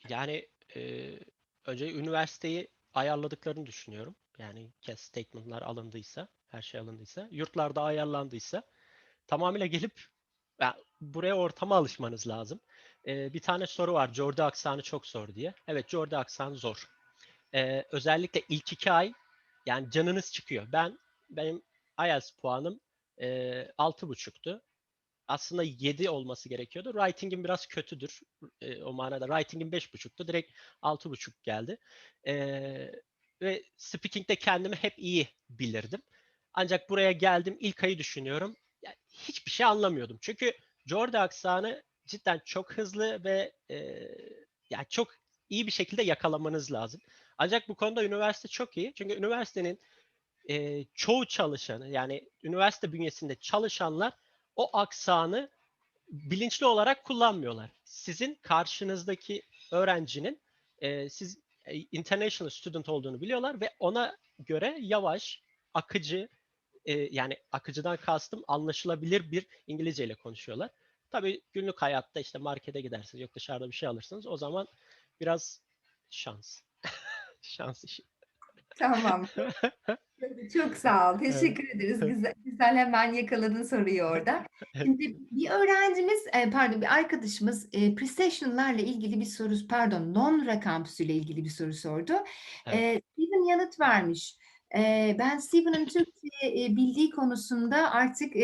Yani önce üniversiteyi ayarladıklarını düşünüyorum. Yani case statement'lar alındıysa, her şey alındıysa, yurtlarda ayarlandıysa tamamıyla gelip buraya ortama alışmanız lazım. Bir tane soru var, Geordie aksanı çok zor diye. Evet, Geordie aksanı zor. Özellikle ilk 2 ay yani canınız çıkıyor. Benim IELTS puanım 6,5'tu. Aslında 7 olması gerekiyordu. Writing'im biraz kötüdür. O manada writing'im 5,5'tu. Direkt 6,5 geldi. Ve speaking'de kendimi hep iyi bilirdim. Ancak buraya geldim, ilk ayı düşünüyorum. Yani hiçbir şey anlamıyordum. Çünkü Geordie aksanı cidden çok hızlı ve yani çok iyi bir şekilde yakalamanız lazım. Ancak bu konuda üniversite çok iyi. Çünkü üniversitenin çoğu çalışanı, yani üniversite bünyesinde çalışanlar o aksanı bilinçli olarak kullanmıyorlar. Sizin karşınızdaki öğrencinin siz international student olduğunu biliyorlar ve ona göre yavaş, akıcı, yani akıcıdan kastım anlaşılabilir bir İngilizce ile konuşuyorlar. Tabii günlük hayatta işte markete gidersiniz, yok dışarıda bir şey alırsınız. O zaman biraz şans. Şans işi. Tamam. Çok sağ ol. Evet. Teşekkür ederiz. Güzel, güzel hemen yakaladın soruyu orada. Şimdi bir öğrencimiz, pardon bir arkadaşımız Pre-Sessional'larla ilgili bir soru, pardon non-ra kampüsüyle ilgili bir soru sordu. Evet. Steven yanıt vermiş. Ben Steven'ın Türkçe bildiği konusunda artık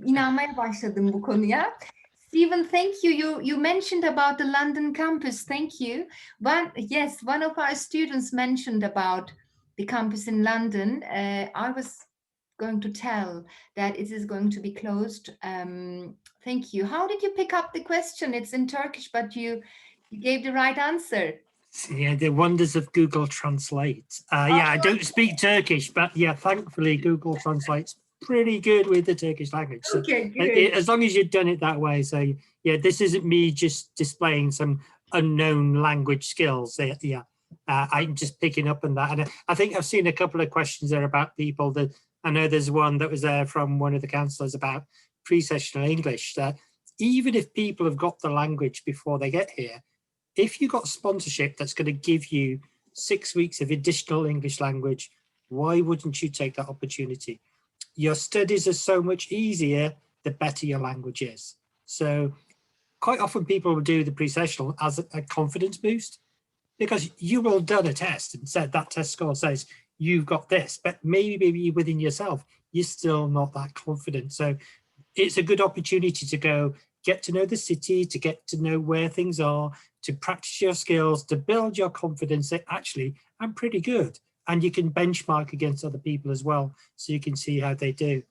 inanmaya başladım bu konuya. Steven, thank you. You mentioned about the London campus. Thank you. One of our students mentioned about the campus in London. I was going to tell that it is going to be closed. Thank you. How did you pick up the question? It's in Turkish, but you gave the right answer. Yeah, the wonders of Google Translate. Yeah, I don't speak Turkish, but yeah, thankfully Google Translate's pretty good with the Turkish language. So Okay, good. as long as you've done it that way. So yeah, this isn't me just displaying some unknown language skills. Yeah, I'm just picking up on that. And I think I've seen a couple of questions there about people that, I know there's one that was there from one of the counsellors about pre-sessional English, that even if people have got the language before they get here, if you got sponsorship that's going to give you 6 weeks of additional English language, why wouldn't you take that opportunity? Your studies are so much easier the better your language is. So quite often people will do the pre-sessional as a confidence boost. because you will have done a test and said that test score says you've got this, but maybe within yourself, you're still not that confident. So it's a good opportunity to go get to know the city, to get to know where things are, to practice your skills, to build your confidence that actually I'm pretty good. And you can benchmark against other people as well, so you can see how they do.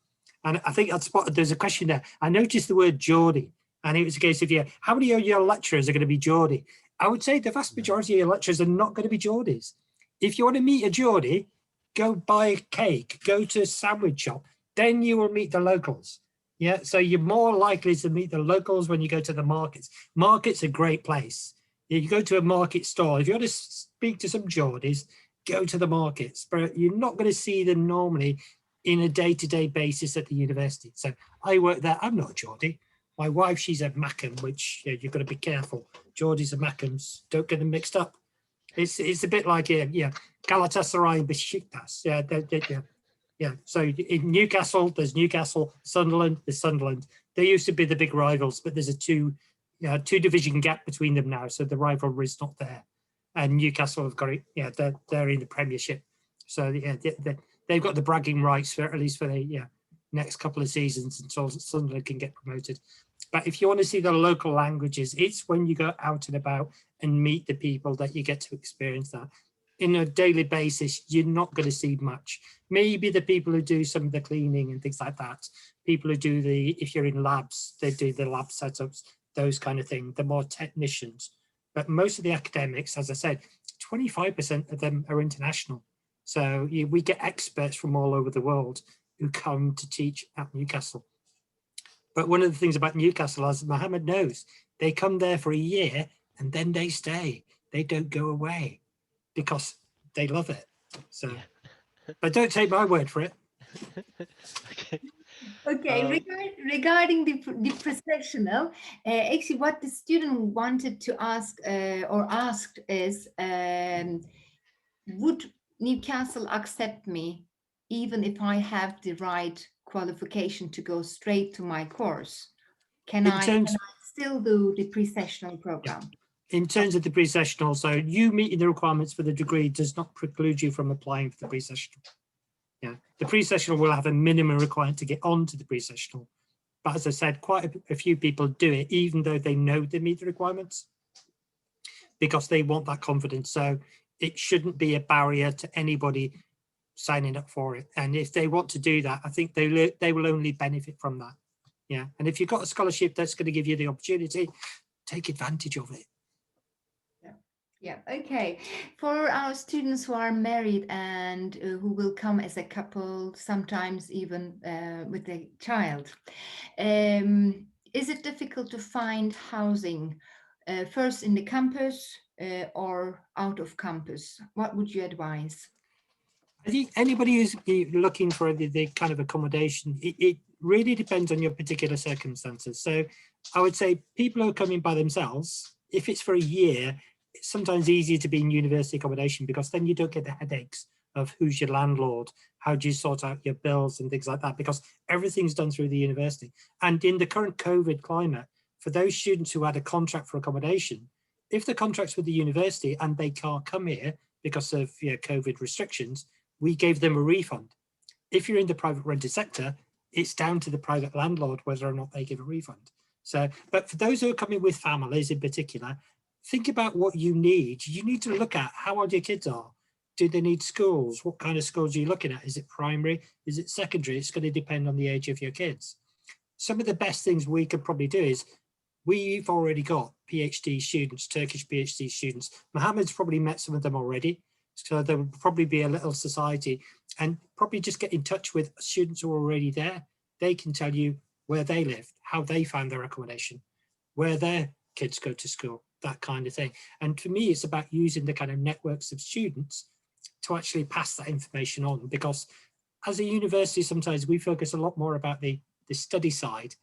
And I think that's what, there's a question there. I noticed the word Geordie, and it was a case of, yeah, how many of your lecturers are going to be Geordie? I would say the vast majority of your lecturers are not going to be Geordies. If you want to meet a Geordie, go buy a cake, go to a sandwich shop, then you will meet the locals. Yeah, so you're more likely to meet the locals when you go to the markets. Market's a great place. You go to a market stall, if you want to speak to some Geordies, go to the markets, but you're not going to see them normally in a day-to-day basis at the university. So I work there. I'm not a Geordie. My wife, she's a Mackem, which you've got to be careful. Geordies and Mackems, don't get them mixed up. It's a bit like Galatasaray and Besiktas. Yeah. So in Newcastle, there's Newcastle. Sunderland, there's Sunderland. They used to be the big rivals, but there's a two division gap between them now. So the rivalry is not there. And Newcastle have got it. Yeah, they're in the Premiership. So yeah, they've got the bragging rights for at least for the next couple of seasons until Sunderland can get promoted. But if you want to see the local languages, it's when you go out and about and meet the people that you get to experience that. In a daily basis, you're not going to see much. Maybe the people who do some of the cleaning and things like that, people who do if you're in labs, they do the lab setups, those kind of things, the more technicians. But most of the academics, as I said, 25% of them are international. So we get experts from all over the world who come to teach at Newcastle. But one of the things about Newcastle, as Mohammed knows, they come there for a year and then they stay. They don't go away because they love it. So, but don't take my word for it. Okay, regarding the Pre-Sessional, actually what the student wanted to ask or asked is, would Newcastle accept me even if I have the right qualification to go straight to my course? Can I still do the Pre-Sessional program? Yeah. In terms of the Pre-Sessional, so you meeting the requirements for the degree does not preclude you from applying for the Pre-Sessional. Yeah, the Pre-Sessional will have a minimum requirement to get onto the Pre-Sessional. But as I said, quite a few people do it, even though they know they meet the requirements, because they want that confidence. So it shouldn't be a barrier to anybody signing up for it. And if they want to do that, I think they will only benefit from that. Yeah, and if you've got a scholarship that's going to give you the opportunity, take advantage of it. Yeah, okay. For our students who are married and who will come as a couple, sometimes even with a child, is it difficult to find housing first in the campus or out of campus? What would you advise? I think anybody who's looking for the kind of accommodation, it really depends on your particular circumstances. So I would say people who are coming by themselves, if it's for a year, it's sometimes easier to be in university accommodation because then you don't get the headaches of who's your landlord, how do you sort out your bills and things like that, because everything's done through the university. And in the current COVID climate, for those students who had a contract for accommodation, if the contract's with the university and they can't come here because of COVID restrictions, we gave them a refund. If you're in the private rented sector, it's down to the private landlord whether or not they give a refund. So, but for those who are coming with families in particular, think about what you need. You need to look at how old your kids are. Do they need schools? What kind of schools are you looking at? Is it primary? Is it secondary? It's going to depend on the age of your kids. Some of the best things we could probably do is we've already got PhD students, Turkish PhD students. Mohammed's probably met some of them already. So there will probably be a little society and probably just get in touch with students who are already there. They can tell you where they live, how they found their accommodation, where their kids go to school, that kind of thing. And for me, it's about using the kind of networks of students to actually pass that information on, because as a university, sometimes we focus a lot more about the study side.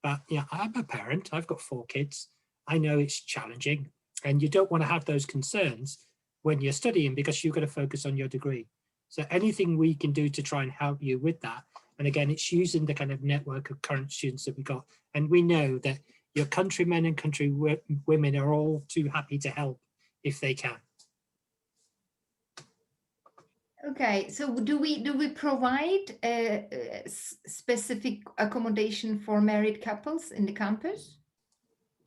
But yeah, I'm a parent, I've got 4 kids. I know it's challenging and you don't want to have those concerns when you're studying because you've got to focus on your degree. So anything we can do to try and help you with that. And again, it's using the kind of network of current students that we got. And we know that your countrymen and countrywomen are all too happy to help if they can. Okay, so do we provide specific accommodation for married couples in the campus?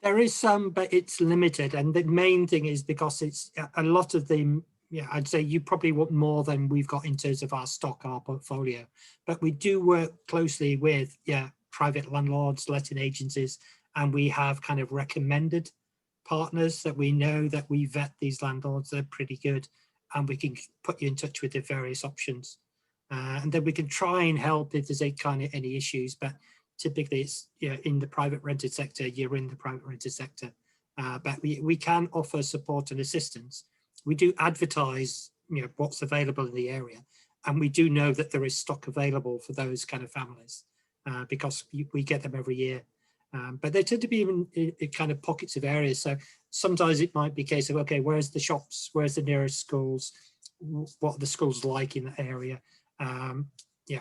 There is some, but it's limited. And the main thing is because it's a lot of the, yeah, I'd say you probably want more than we've got in terms of our stock, our portfolio. But we do work closely with, yeah, private landlords, letting agencies, and we have kind of recommended partners that we know that we vet these landlords. They're pretty good, and we can put you in touch with the various options. And then we can try and help if there's any issues, but typically it's, you know, in the private rented sector, you're in the private rented sector. But we can offer support and assistance. We do advertise, you know, what's available in the area, and we do know that there is stock available for those kind of families because we get them every year. But they tend to be in kind of pockets of areas. So sometimes it might be a case of, okay, where's the shops? Where's the nearest schools? What are the schools like in that area? Yeah,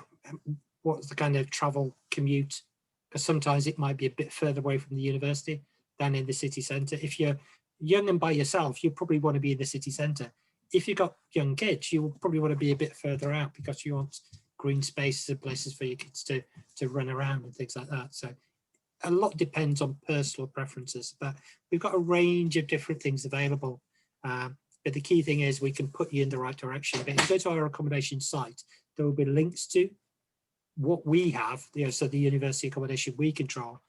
what's the kind of travel commute? Because sometimes it might be a bit further away from the university than in the city centre. If you're young and by yourself, you probably want to be in the city centre. If you've got young kids, you will probably want to be a bit further out because you want green spaces and places for your kids to run around and things like that. So a lot depends on personal preferences, but we've got a range of different things available. But the key thing is we can put you in the right direction. But if you go to our accommodation site, there will be links to what we have, you know, so the university accommodation we control,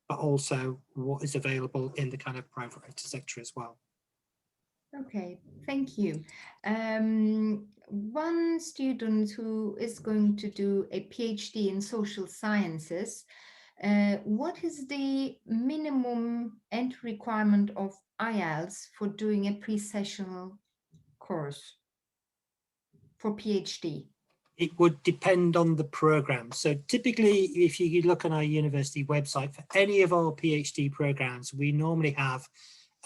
but also what is available in the kind of private sector as well. Okay, thank you. One student who is going to do a PhD in social sciences, what is the minimum entry requirement of IELTS for doing a pre-sessional course for PhD? It would depend on the program. So typically, if you look on our university website, for any of our PhD programs, we normally have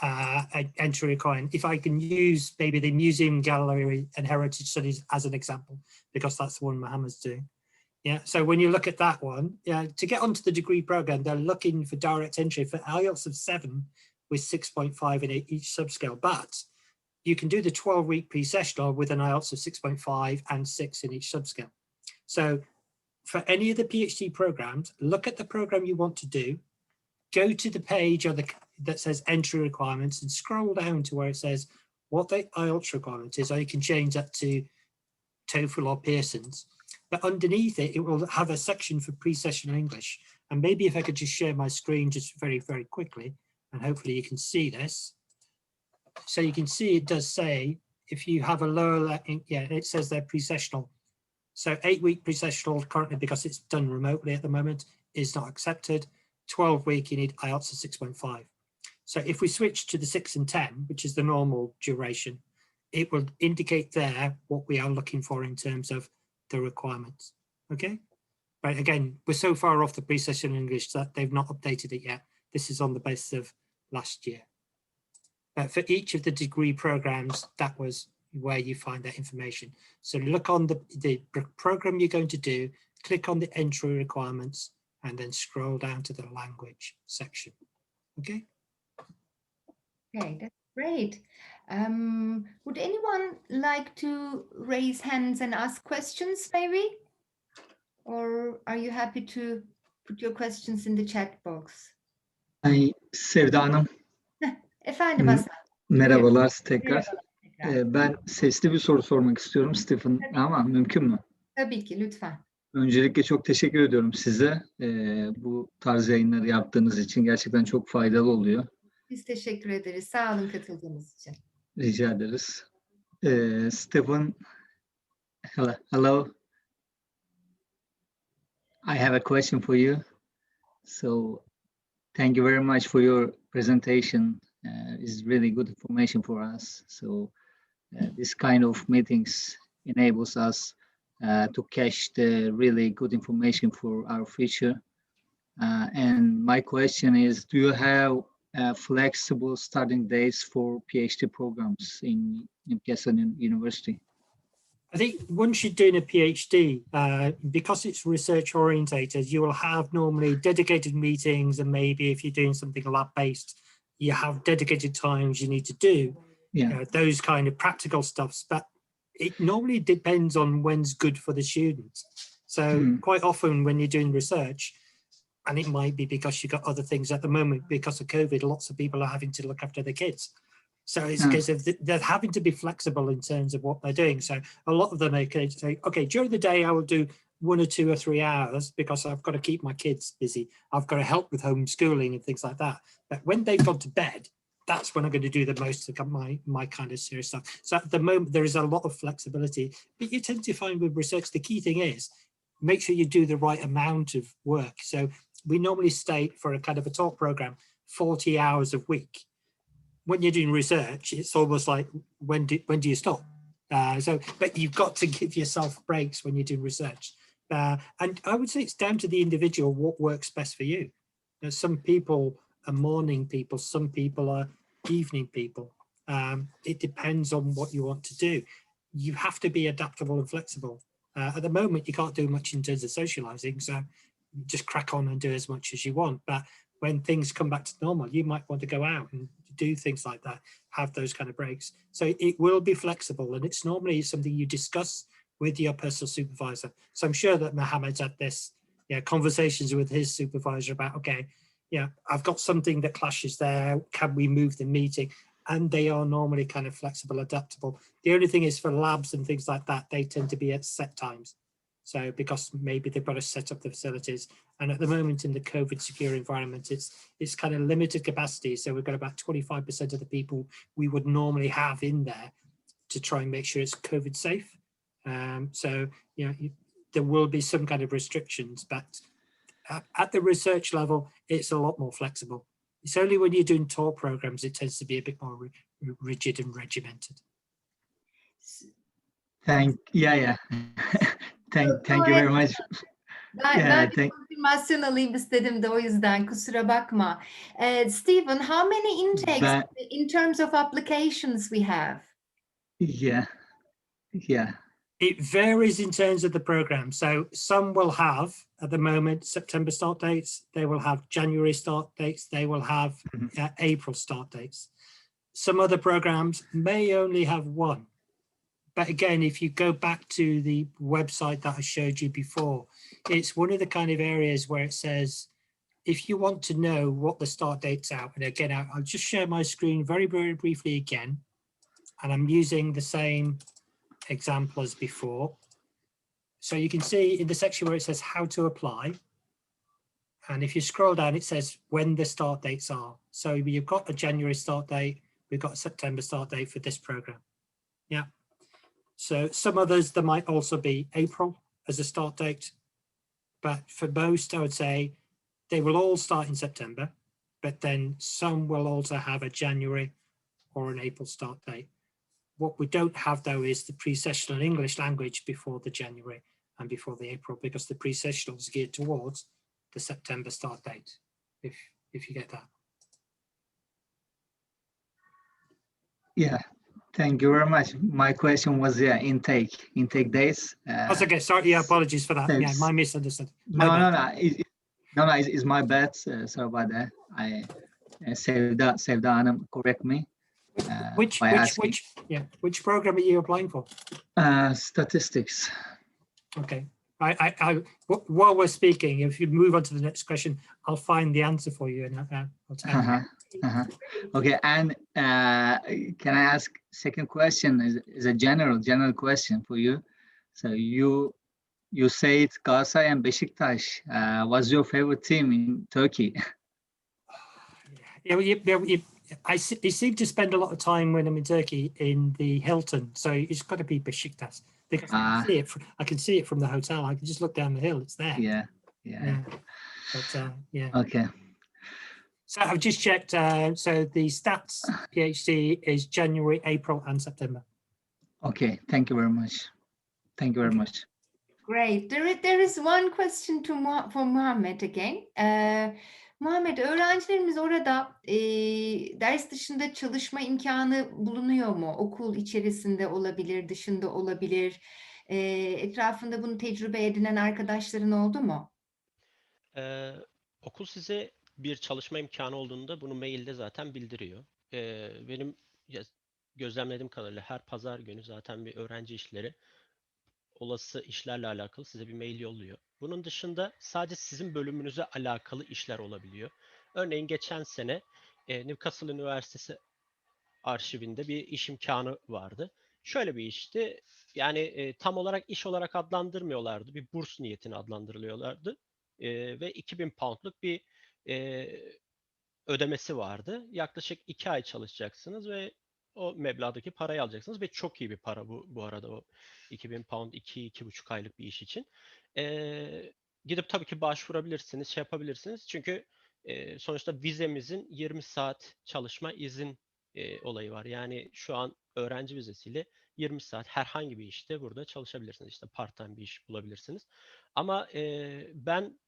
an entry requirement. If I can use maybe the Museum, Gallery and Heritage Studies as an example, because that's the one Mohammed's doing. Yeah, so when you look at that one, yeah, to get onto the degree program, they're looking for direct entry for IELTS of 7 with 6.5 in each subscale. But you can do the 12-week pre-sessional with an IELTS of 6.5 and 6 in each subscale. So for any of the PhD programs, look at the program you want to do, go to the page that says entry requirements and scroll down to where it says what the IELTS requirement is, or you can change that to TOEFL or Pearson's. But underneath it, it will have a section for pre-sessional English. And maybe if I could just share my screen just very, very quickly, and hopefully you can see this. So you can see it does say, if you have a lower, yeah, it says they're pre-sessional. So 8-week pre-sessional currently, because it's done remotely at the moment, is not accepted. 12-week, you need IELTS of 6.5. So if we switch to the 6 and 10, which is the normal duration, it will indicate there what we are looking for in terms of the requirements. Okay. But again, we're so far off the pre-sessional English that they've not updated it yet. This is on the basis of last year. But for each of the degree programs, that was where you find that information. So look on the program you're going to do, click on the entry requirements, and then scroll down to the language section. Okay. Okay, that's great. Would anyone like to raise hands and ask questions, maybe? Or are you happy to put your questions in the chat box? Ay, Sevda Hanım, Efendim Hasan. merhabalar tekrar. Merhabalar tekrar. Ben sesli bir soru sormak istiyorum Stephen, ama mümkün mü? Tabii ki, lütfen. Öncelikle çok teşekkür ediyorum size. Bu tarz yayınları yaptığınız için gerçekten çok faydalı oluyor. Biz teşekkür ederiz. Sağ olun katıldığınız için. Rica ederiz. Stephen, hello. I have a question for you. So, thank you very much for your presentation. It's really good information for us. So, this kind of meetings enables us to catch the really good information for our future. And my question is, do you have flexible starting dates for PhD programs in Newcastle University? I think once you're doing a PhD, because it's research orientated, you will have normally dedicated meetings, and maybe if you're doing something lab-based, you have dedicated times you need to do those kind of practical stuffs. But it normally depends on when's good for the students. So quite often when you're doing research, and it might be because you've got other things at the moment, because of COVID, lots of people are having to look after their kids. So it's a case of they're having to be flexible in terms of what they're doing. So a lot of them are going to say, okay, during the day I will do 1 or 2 or 3 hours because I've got to keep my kids busy. I've got to help with homeschooling and things like that. But when they've gone to bed, that's when I'm going to do the most of my kind of serious stuff. So at the moment, there is a lot of flexibility, but you tend to find with research, the key thing is make sure you do the right amount of work. So we normally state for a kind of a talk program, 40 hours a week. When you're doing research, it's almost like, when do you stop? But you've got to give yourself breaks when you're doing research. And I would say it's down to the individual what works best for you. Some people are morning people, some people are evening people. It depends on what you want to do. You have to be adaptable and flexible. At the moment, you can't do much in terms of socializing, so just crack on and do as much as you want. But when things come back to normal, you might want to go out and do things like that, have those kind of breaks. So it will be flexible, and it's normally something you discuss with your personal supervisor. So I'm sure that Mohammed's had this conversations with his supervisor about, okay, I've got something that clashes there. Can we move the meeting? And they are normally kind of flexible, adaptable. The only thing is for labs and things like that, they tend to be at set times. So because maybe they've got to set up the facilities. And at the moment in the COVID secure environment, it's kind of limited capacity. So we've got about 25% of the people we would normally have in there to try and make sure it's COVID safe. So, there will be some kind of restrictions, but at the research level, it's a lot more flexible. It's only when you're doing talk programs, it tends to be a bit more rigid and regimented. Thank you very much. Ben bir konfirmasyon alayım istedim de o yüzden kusura bakma. Stephen, how many intakes in terms of applications we have? Yeah. It varies in terms of the program. So some will have, at the moment, September start dates. They will have January start dates. They will have April start dates. Some other programs may only have one. But again, if you go back to the website that I showed you before, it's one of the kind of areas where it says, if you want to know what the start date's out, and again, I'll just share my screen very, very briefly again. And I'm using the same example as before. So you can see in the section where it says how to apply. And if you scroll down, it says when the start dates are. So you've got a January start date, we've got a September start date for this program. Yeah. So some others, there might also be April as a start date. But for most, I would say they will all start in September, but then some will also have a January or an April start date. What we don't have, though, is the pre-sessional English language before the January and before the April, because the pre-sessional is geared towards the September start date, if you get that. Yeah, thank you very much. My question was, intake days. That's okay. Sorry, apologies for that. Yeah, my misunderstanding. No, it's my bad. Sorry about that. I Sevda Hanım correct me. Which program are you applying for? Statistics. Okay. While we're speaking, if you move on to the next question, I'll find the answer for you and I'll tell you. Okay, and can I ask second question? Is a general question for you. So you said Galatasaray and Beşiktaş. Was your favorite team in Turkey? I seem to spend a lot of time when I'm in Turkey in the Hilton, so it's got to be Beşiktaş because I can see it from the hotel. I can just look down the hill; it's there. Yeah. But yeah. Okay. So I've just checked. So the stats PhD is January, April, and September. Okay. Thank you very much. Great. There is one question for Muhammed again. Muhammed, öğrencilerimiz orada ders dışında çalışma imkanı bulunuyor mu? Okul içerisinde olabilir, dışında olabilir. Etrafında bunu tecrübe edinen arkadaşların oldu mu? Okul size bir çalışma imkanı olduğunda bunu mailde zaten bildiriyor. Benim gözlemlediğim kadarıyla her pazar günü zaten bir öğrenci işleri olası işlerle alakalı size bir mail yolluyor. Bunun dışında sadece sizin bölümünüze alakalı işler olabiliyor. Örneğin geçen sene Newcastle Üniversitesi arşivinde bir iş imkanı vardı. Şöyle bir işti. Yani tam olarak iş olarak adlandırmıyorlardı. Bir burs niyetini adlandırılıyorlardı. Ve 2000 poundluk bir e, ödemesi vardı. Yaklaşık 2 ay çalışacaksınız ve o meblağdaki parayı alacaksınız ve çok iyi bir para bu arada o 2000 pound 2-2,5 aylık bir iş için. Gidip tabii ki başvurabilirsiniz, şey yapabilirsiniz. Çünkü sonuçta vizemizin 20 saat çalışma izin olayı var. Yani şu an öğrenci vizesiyle 20 saat herhangi bir işte burada çalışabilirsiniz. İşte part-time bir iş bulabilirsiniz. Ama ben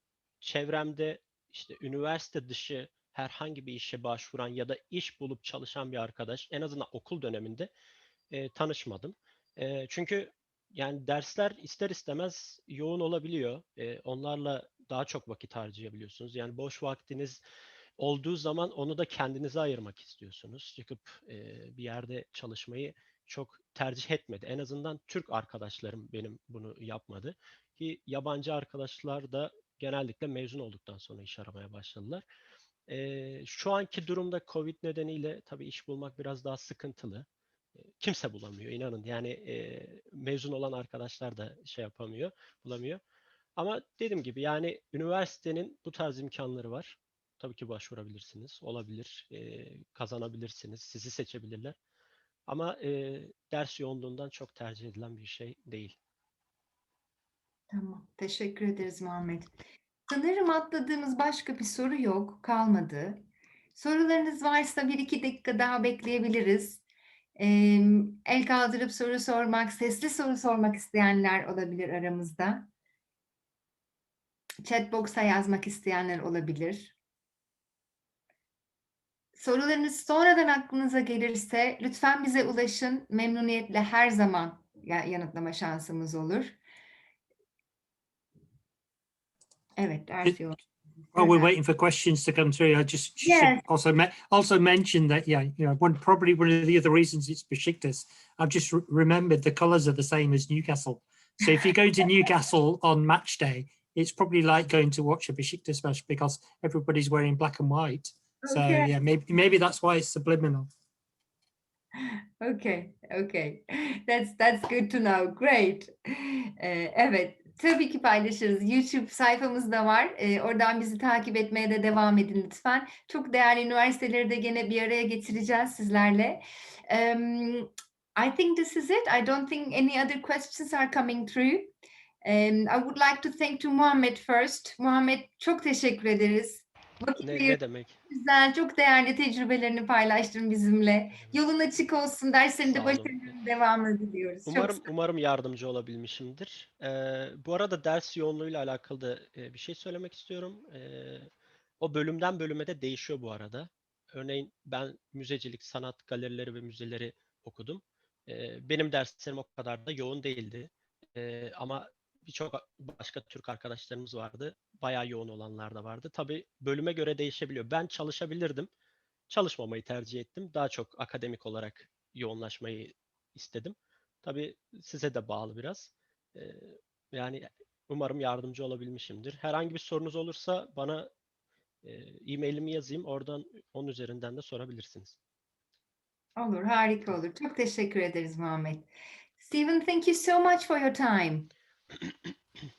çevremde işte üniversite dışı herhangi bir işe başvuran ya da iş bulup çalışan bir arkadaş en azından okul döneminde tanışmadım. Çünkü yani dersler ister istemez yoğun olabiliyor. Onlarla daha çok vakit harcayabiliyorsunuz. Yani boş vaktiniz olduğu zaman onu da kendinize ayırmak istiyorsunuz. Çıkıp bir yerde çalışmayı çok tercih etmedi. En azından Türk arkadaşlarım benim bunu yapmadı. Ki yabancı arkadaşlar da genellikle mezun olduktan sonra iş aramaya başladılar. Şu anki durumda Covid nedeniyle tabii iş bulmak biraz daha sıkıntılı. Kimse bulamıyor inanın. Yani mezun olan arkadaşlar da şey yapamıyor, bulamıyor. Ama dediğim gibi yani üniversitenin bu tarz imkanları var. Tabii ki başvurabilirsiniz, olabilir, kazanabilirsiniz, sizi seçebilirler. Ama ders yoğunluğundan çok tercih edilen bir şey değil. Tamam, teşekkür ederiz Muhammed. Sanırım atladığımız başka bir soru yok, kalmadı. Sorularınız varsa 1-2 dakika daha bekleyebiliriz. El kaldırıp soru sormak, sesli soru sormak isteyenler olabilir aramızda. Chat box'a yazmak isteyenler olabilir. Sorularınız sonradan aklınıza gelirse lütfen bize ulaşın. Memnuniyetle her zaman yanıtlama şansımız olur. Evet, Erfiyo. While we're waiting for questions to come through, I just should Yes. also mention that probably one of the other reasons it's Besiktas. I've just remembered the colours are the same as Newcastle. So if you go to Newcastle on match day, it's probably like going to watch a Besiktas match because everybody's wearing black and white. So Okay. yeah, maybe that's why it's subliminal. Okay. That's good to know. Great. Evet, tabii ki paylaşırız. YouTube sayfamız da var. Oradan bizi takip etmeye de devam edin lütfen. Çok değerli üniversiteleri de gene bir araya getireceğiz sizlerle. I think this is it. I don't think any other questions are coming through. I would like to thank to Muhammed first. Muhammed, çok teşekkür ederiz. Ne demek? Güzel, çok değerli tecrübelerini paylaştın bizimle. Yolun açık olsun, derslerinde Sağ olun. başarılı devamını diliyoruz. Umarım yardımcı olabilmişimdir. Bu arada ders yoğunluğuyla alakalı da bir şey söylemek istiyorum. O bölümden bölüme de değişiyor bu arada. Örneğin ben müzecilik, sanat galerileri ve müzeleri okudum. Benim derslerim o kadar da yoğun değildi. Ama birçok başka Türk arkadaşlarımız vardı. Bayağı yoğun olanlar da vardı. Tabii bölüme göre değişebiliyor. Ben çalışabilirdim. Çalışmamayı tercih ettim. Daha çok akademik olarak yoğunlaşmayı istedim. Tabii size de bağlı biraz. Yani umarım yardımcı olabilmişimdir. Herhangi bir sorunuz olursa bana e-mailimi yazayım. Oradan onun üzerinden de sorabilirsiniz. Olur, harika olur. Çok teşekkür ederiz Muhammed. Stephen, thank you so much for your time.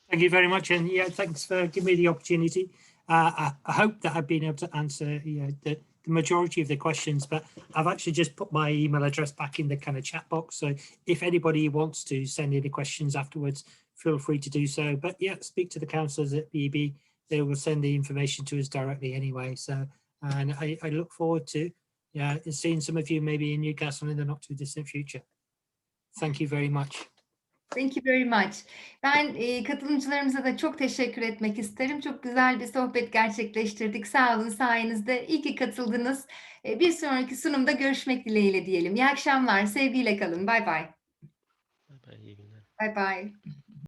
Thank you very much, and yeah, thanks for giving me the opportunity. I hope that I've been able to answer the majority of the questions, but I've actually just put my email address back in the kind of chat box. So if anybody wants to send any questions afterwards, feel free to do so. But yeah, speak to the counsellors at BEB. They will send the information to us directly anyway. So, and I look forward to seeing some of you maybe in Newcastle in the not too distant future. Thank you very much. Thank you very much. Ben katılımcılarımıza da çok teşekkür etmek isterim. Çok güzel bir sohbet gerçekleştirdik. Sağ olun, sayenizde. İyi ki katıldınız. Bir sonraki sunumda görüşmek dileğiyle diyelim. İyi akşamlar, sevgiyle kalın. Bye bye. İyi günler. Bye bye.